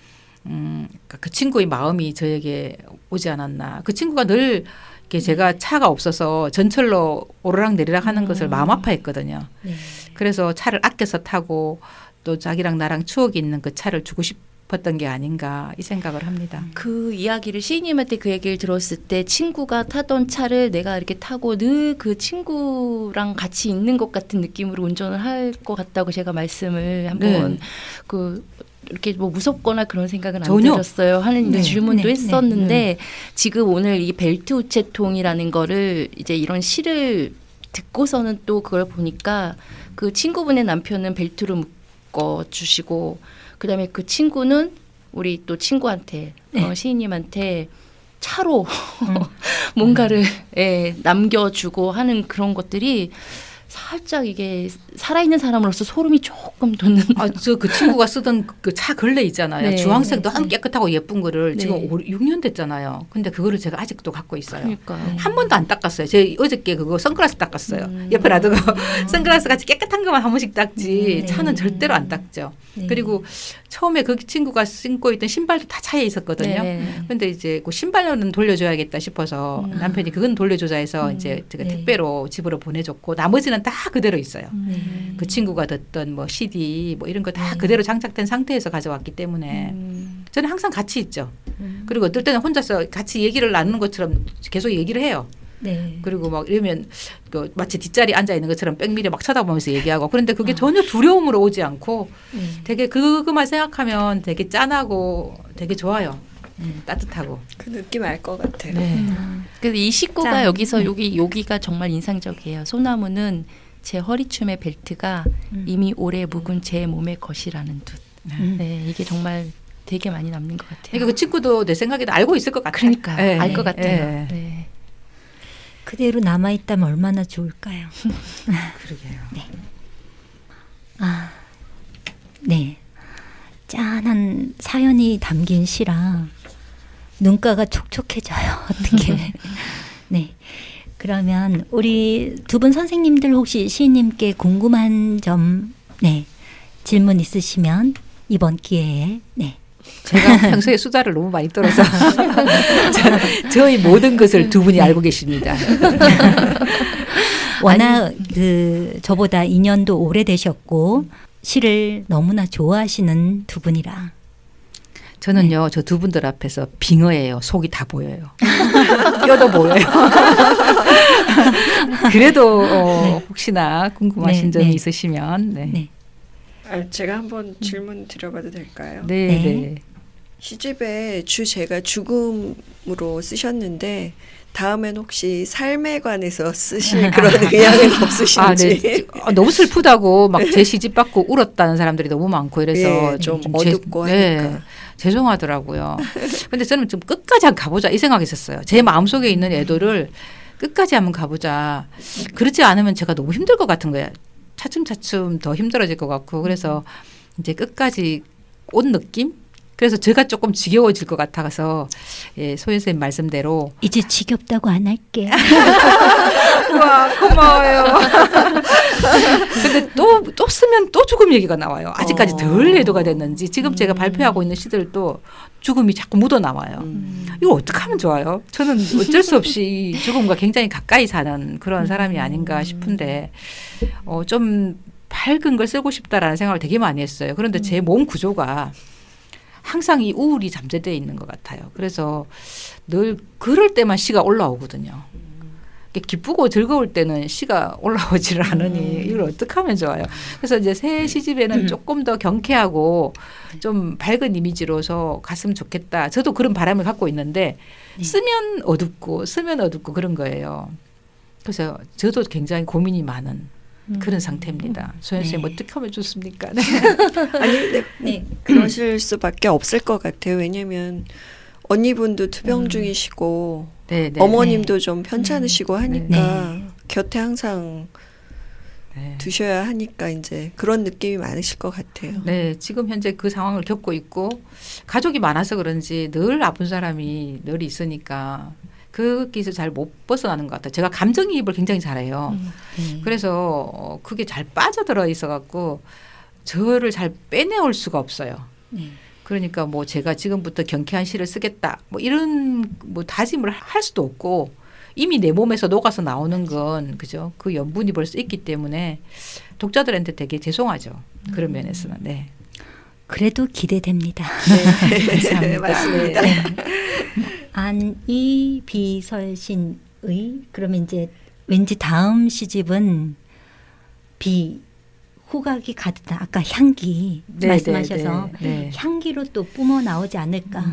그 친구의 마음이 저에게 오지 않았나. 그 친구가 늘 이렇게 제가 차가 없어서 전철로 오르락 내리락 하는 것을 마음 아파했거든요. 네. 그래서 차를 아껴서 타고 또 자기랑 나랑 추억이 있는 그 차를 주고 싶었던 게 아닌가 이 생각을 합니다. 그 이야기를 시인님한테 그 얘기를 들었을 때 친구가 타던 차를 내가 이렇게 타고 늘 그 친구랑 같이 있는 것 같은 느낌으로 운전을 할 것 같다고 제가 말씀을 한번 네. 그 이렇게 뭐 무섭거나 그런 생각은 안 전혀. 들었어요 하는 네. 질문도 네. 했었는데 지금 오늘 이 벨트 우체통이라는 거를 이제 이런 시를 듣고서는 또 그걸 보니까 그 친구분의 남편은 벨트로 묶어 주시고 그다음에 그 친구는 우리 또 친구한테 네. 시인님한테 차로 뭔가를 남겨주고 하는 그런 것들이 살짝 이게 살아있는 사람으로서 소름이 조금 돋는. 아, 저 그 친구가 쓰던 그 차 걸레 있잖아요. 네. 주황색 너무 깨끗하고 예쁜 거를 네. 지금 6년 됐잖아요. 근데 그거를 제가 아직도 갖고 있어요. 그러니까. 한 번도 안 닦았어요. 제가 어저께 그거 선글라스 닦았어요. 옆에 놔두고 선글라스 같이 깨끗한 것만 한 번씩 닦지 네. 차는 절대로 안 닦죠. 네. 그리고 처음에 그 친구가 신고 있던 신발도 다 차에 있었거든요. 네. 근데 이제 그 신발은 돌려줘야겠다 싶어서 남편이 그건 돌려주자 해서 이제 제가 네. 택배로 집으로 보내줬고 나머지는 다 그대로 있어요. 네. 그 친구가 듣던 뭐 CD 뭐 이런 거 다 네. 그대로 장착된 상태에서 가져왔기 때문에 저는 항상 같이 있죠. 그리고 어떨 때는 혼자서 같이 얘기를 나누는 것처럼 계속 얘기를 해요. 네. 그리고 막 이러면 그 마치 뒷자리에 앉아 있는 것처럼 백미래 막 쳐다보면서 얘기하고 그런데 그게 전혀 두려움으로 오지 않고 네. 되게 그것만 생각하면 되게 짠하고 되게 좋아요. 따뜻하고. 그 느낌 알 것 같아요. 네. 그래서 이 식구가 짠. 여기서 여기가 정말 인상적이에요. 소나무는 제 허리춤의 벨트가 이미 오래 묵은 제 몸의 것이라는 듯. 네, 이게 정말 되게 많이 남는 것 같아요. 그러니까 그 친구도 내 생각에도 알고 있을 것 같아요. 그러니까 네. 알 것 같아요. 네. 네. 그대로 남아 있다면 얼마나 좋을까요? 그러게요. 아, 네. 짠한 사연이 담긴 시라 눈가가 촉촉해져요. 어떻게? 네. 그러면 우리 두 분 선생님들 혹시 시인님께 궁금한 점, 네, 질문 있으시면 이번 기회에, 네. 제가 평소에 수다를 너무 많이 떨어서 저희 모든 것을 두 분이 알고 계십니다. 워낙 그 저보다 인연도 오래되셨고 시를 너무나 좋아하시는 두 분이라. 저는요, 저 두 분들 앞에서 빙어예요. 속이 다 보여요. 뼈도 보여요. 그래도 혹시나 궁금하신 네, 점이 네. 있으시면 네. 네. 제가 한번 질문 드려봐도 될까요? 네, 네. 네. 시집에 주제가 죽음으로 쓰셨는데 다음엔 혹시 삶에 관해서 쓰실 그런 의향은 없으신지. 네. 너무 슬프다고 막 제 시집 받고 울었다는 사람들이 너무 많고 이래서 예, 좀 어둡고 네, 하니까. 죄송하더라고요. 근데 저는 좀 끝까지 한번 가보자 이 생각했었어요. 제 마음속에 있는 애도를 끝까지 한번 가보자. 그렇지 않으면 제가 너무 힘들 것 같은 거예요. 차츰차츰 더 힘들어질 것 같고 그래서 이제 끝까지 온 느낌? 그래서 제가 조금 지겨워질 것 같아서 예, 소연 선생님 말씀대로 이제 지겹다고 안 할게. 와 고마워요. 근데 또 쓰면 또 죽음 얘기가 나와요. 아직까지 덜 예도가 됐는지 지금 제가 발표하고 있는 시들도 죽음이 자꾸 묻어 나와요. 이거 어떻게 하면 좋아요? 저는 어쩔 수 없이 이 죽음과 굉장히 가까이 사는 그런 사람이 아닌가 싶은데 좀 밝은 걸 쓰고 싶다라는 생각을 되게 많이 했어요. 그런데 제 몸 구조가 항상 이 우울이 잠재되어 있는 것 같아요. 그래서 늘 그럴 때만 시가 올라오거든요. 기쁘고 즐거울 때는 시가 올라오지를 않으니 이걸 어떻게 하면 좋아요. 그래서 이제 새 시집에는 조금 더 경쾌하고 좀 밝은 이미지로서 갔으면 좋겠다. 저도 그런 바람을 갖고 있는데 쓰면 어둡고 쓰면 어둡고 그런 거예요. 그래서 저도 굉장히 고민이 많은 그런 상태입니다. 소연 선생님 어떻게 하면 좋습니까? 네. 아니, 네. 그러실 수밖에 없을 것 같아요. 왜냐면 언니분도 투병 중이시고 네, 네. 어머님도 좀 편찮으시고 하니까 네. 곁에 항상 네. 두셔야 하니까 이제 그런 느낌이 많으실 것 같아요. 네, 지금 현재 그 상황을 겪고 있고 가족이 많아서 그런지 늘 아픈 사람이 늘 있으니까 거기서 잘 못 벗어나는 것 같아요. 제가 감정이입을 굉장히 잘해요. 그래서 그게 잘 빠져들어 있어갖고 저를 잘 빼내올 수가 없어요. 네. 그러니까 뭐 제가 지금부터 경쾌한 시를 쓰겠다 뭐 이런 뭐 다짐을 할 수도 없고 이미 내 몸에서 녹아서 나오는 건 그죠? 그 염분이 벌써 있기 때문에 독자들한테 되게 죄송하죠. 그런 면에서는. 네. 그래도 기대됩니다. 네, 맞습니다. 안이비설신의 그러면 이제 왠지 다음 시집은 비 후각이 가득한 아까 향기 네, 말씀하셔서 네, 네. 향기로 또 뿜어 나오지 않을까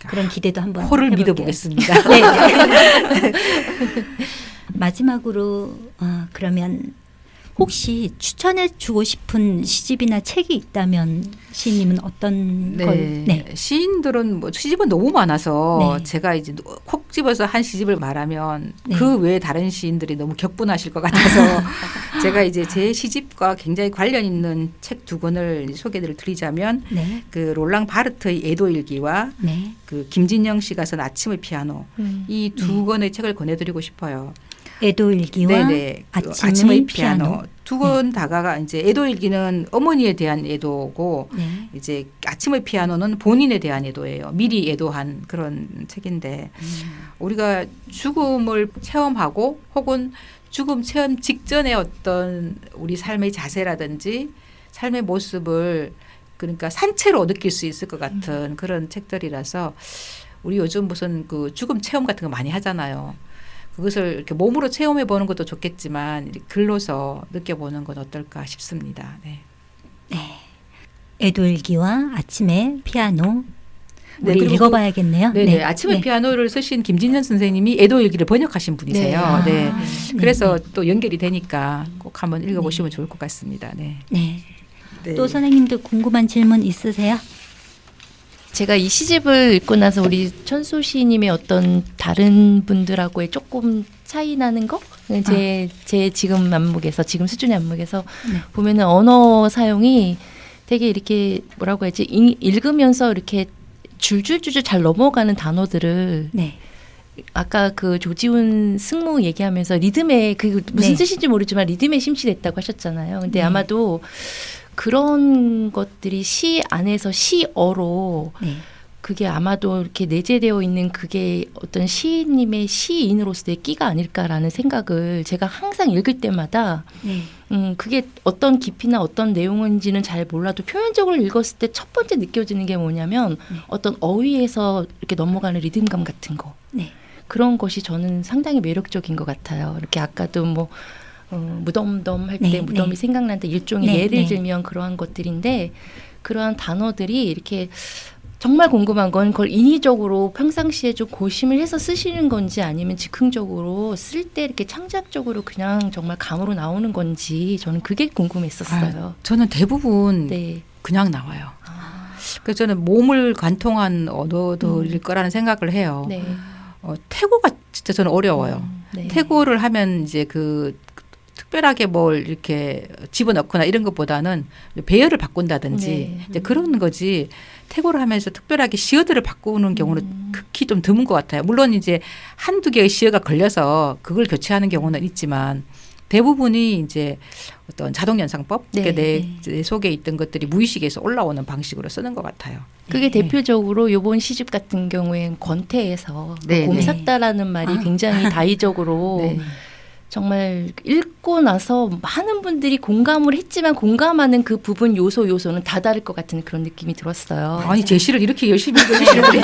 그런 기대도 한번 호를 해볼게요. 믿어보겠습니다. 네. 마지막으로 그러면 혹시 추천해 주고 싶은 시집이나 책이 있다면 시인님은 어떤 네. 걸? 네. 시인들은 뭐 시집은 너무 많아서 네. 제가 이제 콕 집어서 한 시집을 말하면 네. 그 외에 다른 시인들이 너무 격분하실 것 같아서 제가 이제 제 시집과 굉장히 관련 있는 책 두 권을 소개를 드리자면 네. 그 롤랑 바르트의 애도일기와 네. 그 김진영 씨가 쓴 아침의 피아노 이 두 권의 책을 권해드리고 싶어요. 애도일기와 네네. 그 아침의 피아노. 두 권 다가가 이제 애도일기는 어머니에 대한 애도고 네. 이제 아침의 피아노는 본인에 대한 애도예요. 미리 애도한 그런 책인데 우리가 죽음을 체험하고 혹은 죽음 체험 직전에 어떤 우리 삶의 자세라든지 삶의 모습을 그러니까 산채로 느낄 수 있을 것 같은 그런 책들이라서 우리 요즘 무슨 그 죽음 체험 같은 거 많이 하잖아요. 그것을 이렇게 몸으로 체험해 보는 것도 좋겠지만 글로서 느껴보는 건 어떨까 싶습니다. 네. 애도일기와 아침의 피아노 네, 우리 그리고 읽어봐야겠네요. 네네. 아침의 피아노를 쓰신 김진현 선생님이 애도일기를 번역하신 분이세요. 네. 네. 아, 그래서 네. 또 연결이 되니까 꼭 한번 읽어보시면 좋을 것 같습니다. 네. 네. 네. 또 선생님도 궁금한 질문 있으세요? 제가 이 시집을 읽고 나서 우리 천수 시인님의 어떤 다른 분들하고의 조금 차이 나는 거? 제 지금 안목에서 지금 수준의 안목에서 네. 보면은 언어 사용이 되게 이렇게 뭐라고 해야지 읽으면서 이렇게 줄줄줄줄 잘 넘어가는 단어들을 네. 아까 그 조지훈 승무 얘기하면서 리듬에 그 무슨 네. 뜻인지 모르지만 리듬에 심취됐다고 하셨잖아요. 근데 네. 아마도 그런 것들이 시 안에서 시어로 네. 그게 아마도 이렇게 내재되어 있는 그게 어떤 시인님의 시인으로서의 끼가 아닐까라는 생각을 제가 항상 읽을 때마다 네. 그게 어떤 깊이나 어떤 내용인지는 잘 몰라도 표면적으로 읽었을 때 첫 번째 느껴지는 게 뭐냐면 어떤 어휘에서 이렇게 넘어가는 리듬감 같은 거. 네. 그런 것이 저는 상당히 매력적인 것 같아요. 이렇게 아까도 뭐 무덤덤 할 때 네, 무덤이 네. 생각난다 일종의 네, 예를 네. 들면 그러한 것들인데 그러한 단어들이 이렇게 정말 궁금한 건 그걸 인위적으로 평상시에 좀 고심을 해서 쓰시는 건지 아니면 즉흥적으로 쓸 때 이렇게 창작적으로 그냥 정말 감으로 나오는 건지 저는 그게 궁금했었어요. 저는 대부분 네. 그냥 나와요. 그래서 저는 몸을 관통한 언어들일 거라는 생각을 해요. 네. 태고가 진짜 저는 어려워요. 네. 태고를 하면 이제 그 특별하게 뭘 이렇게 집어넣거나 이런 것보다는 배열을 바꾼다든지 네. 이제 그런 거지 태고를 하면서 특별하게 시어들을 바꾸는 경우는 극히 좀 드문 것 같아요. 물론 이제 한두 개의 시어가 걸려서 그걸 교체하는 경우는 있지만 대부분이 이제 어떤 자동연상법, 네, 그러니까 내 속에 있던 것들이 무의식에서 올라오는 방식으로 쓰는 것 같아요. 그게 대표적으로 요번 시집 같은 경우엔 권태에서 네, 곰삭다라는 말이 굉장히 다의적으로 네. 정말 읽고 나서 많은 분들이 공감을 했지만 공감하는 그 부분 요소는 다 다를 것 같은 그런 느낌이 들었어요. 아니 제 시를 이렇게 열심히 읽으시는 분이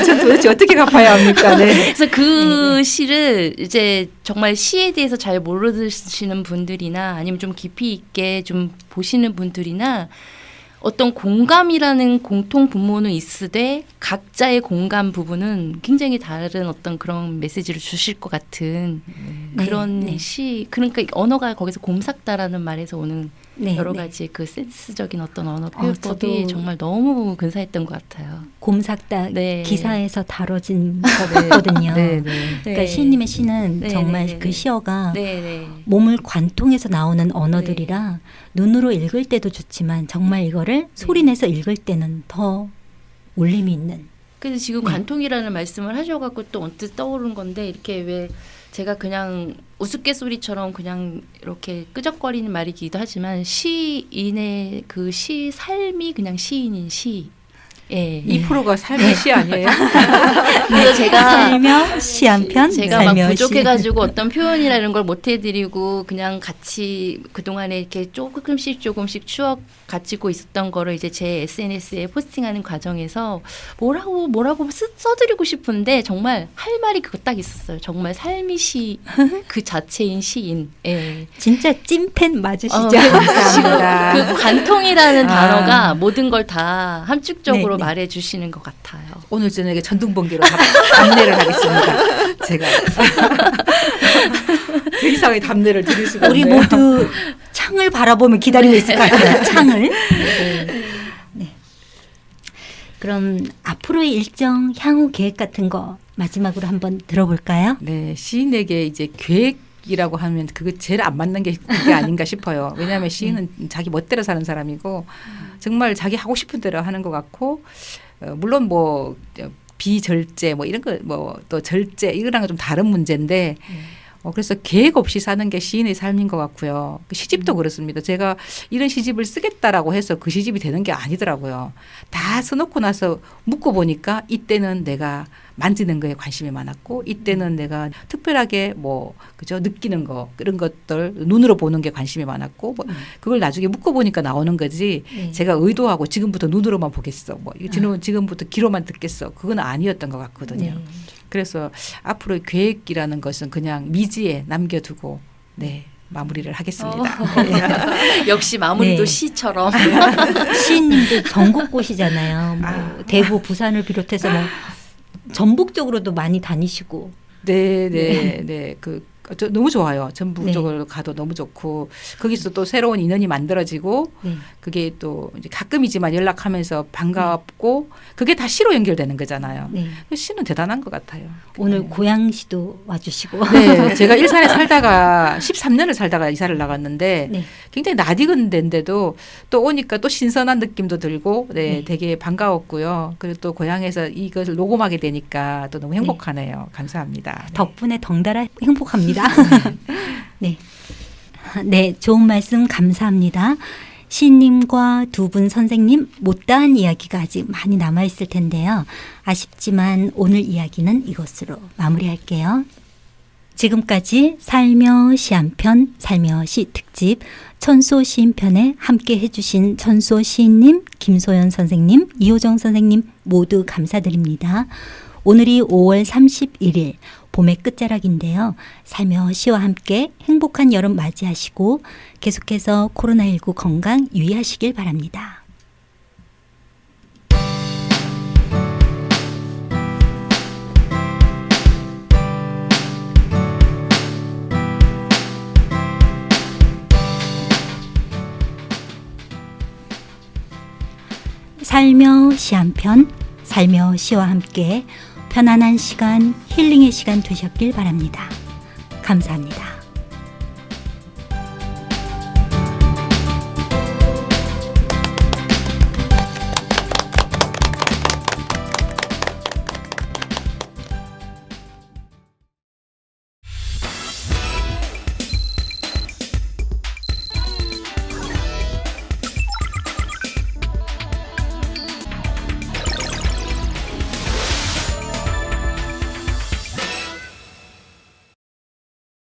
전 도대체 어떻게 갚아야 합니까? 네. 그래서 그 시를 이제 정말 시에 대해서 잘 모르시는 분들이나 아니면 좀 깊이 있게 좀 보시는 분들이나 어떤 공감이라는 공통 분모는 있으되 각자의 공감 부분은 굉장히 다른 어떤 그런 메시지를 주실 것 같은 그런 네. 시. 그러니까 언어가 거기서 곰삭다라는 말에서 오는 네, 여러 네. 가지 그 센스적인 어떤 언어 표현법이 저도 정말 너무 근사했던 것 같아요. 곰삭다 네. 기사에서 다뤄진 거거든요. 네, 네. 그러니까 시인님의 시는 네, 정말 네, 네, 그 네. 시어가 네. 몸을 관통해서 나오는 언어들이라 눈으로 읽을 때도 좋지만 정말 이거를 소리내서 읽을 때는 더 울림이 있는. 그래서 지금 관통이라는 말씀을 하셔갖고 또 언뜻 떠오른 건데 이렇게 왜 제가 그냥 우스갯소리처럼 그냥 이렇게 끄적거리는 말이기도 하지만 시인의 그 시 삶이 그냥 시인인 시. 예. 2%가 삶의 시 아니에요? 그래서 제가 살며 시 한 편, 제가 막 살며 시. 부족해가지고 어떤 표현이나 이런 걸 못 해드리고 그냥 같이 그동안에 이렇게 조금씩 추억 가지고 있었던 거를 이제 제 SNS에 포스팅하는 과정에서 뭐라고 써드리고 싶은데 정말 할 말이 그거 딱 있었어요. 정말 삶이 시 그 자체인 시인. 예. 진짜 찐팬 맞으시죠? 감사합니다. 그 관통이라는 단어가 모든 걸 다 함축적으로 네, 네. 말해주시는 것 같아요. 오늘 저녁에 전등번개로 답례를 하겠습니다. 제가 그 이상의 답례를 드릴 수가 우리 없네요. 모두 창을 바라보며 기다리고 있을 것 같아요. 창을. 네. 그럼 앞으로의 일정, 향후 계획 같은 거 마지막으로 한번 들어볼까요? 네, 시인에게 이제 계획이라고 하면 그게 제일 안 맞는 게 그게 아닌가 싶어요. 왜냐하면 시인은 자기 멋대로 사는 사람이고 정말 자기 하고 싶은 대로 하는 것 같고 물론 뭐 비절제 뭐 이런 거 뭐 또 절제 이거랑은 좀 다른 문제인데 그래서 계획 없이 사는 게 시인의 삶인 것 같고요. 그 시집도 그렇습니다. 제가 이런 시집을 쓰겠다라고 해서 그 시집이 되는 게 아니더라고요. 다 써놓고 나서 묶어보니까 이때는 내가 만지는 거에 관심이 많았고 이때는 내가 특별하게 뭐 그죠 느끼는 거 그런 것들 눈으로 보는 게 관심이 많았고 뭐 그걸 나중에 묶어보니까 나오는 거지. 네. 제가 의도하고 지금부터 눈으로만 보겠어. 뭐 지금부터 귀로만 듣겠어. 그건 아니었던 것 같거든요. 네. 그래서 앞으로의 계획이라는 것은 그냥 미지에 남겨두고 네 마무리를 하겠습니다. 역시 마무리도 네. 시처럼. 시인님도 전국고시잖아요. 뭐 대구, 부산을 비롯해서 뭐 전국적으로도 많이 다니시고. 네. 저 너무 좋아요. 전국적으로 가도 너무 좋고 거기서 또 새로운 인연이 만들어지고 네. 그게 또 이제 가끔이지만 연락하면서 반갑고 그게 다 시로 연결되는 거잖아요. 네. 시는 대단한 것 같아요. 오늘 네. 고양시도 와주시고. 네, 제가 일산에 살다가 13년을 살다가 이사를 나갔는데 네. 굉장히 낯익은 데인데도 또 오니까 또 신선한 느낌도 들고 네. 되게 반가웠고요. 그리고 또 고향에서 이것을 녹음하게 되니까 또 너무 행복하네요. 감사합니다. 네. 덕분에 덩달아 행복합니다. 네. 네, 좋은 말씀 감사합니다. 시인님과 두 분 선생님 못다한 이야기가 아직 많이 남아있을 텐데요. 아쉽지만 오늘 이야기는 이것으로 마무리할게요. 지금까지 살며 시 한 편, 살며 시 특집 천소 시인편에 함께 해주신 천소 시인님, 김소연 선생님, 이호정 선생님 모두 감사드립니다. 오늘이 5월 31일 봄의 끝자락인데요. 살며 시와 함께 행복한 여름 맞이하시고 계속해서 코로나19 건강 유의하시길 바랍니다. 살며 시 한 편, 살며 시와 함께 편안한 시간, 힐링의 시간 되셨길 바랍니다. 감사합니다.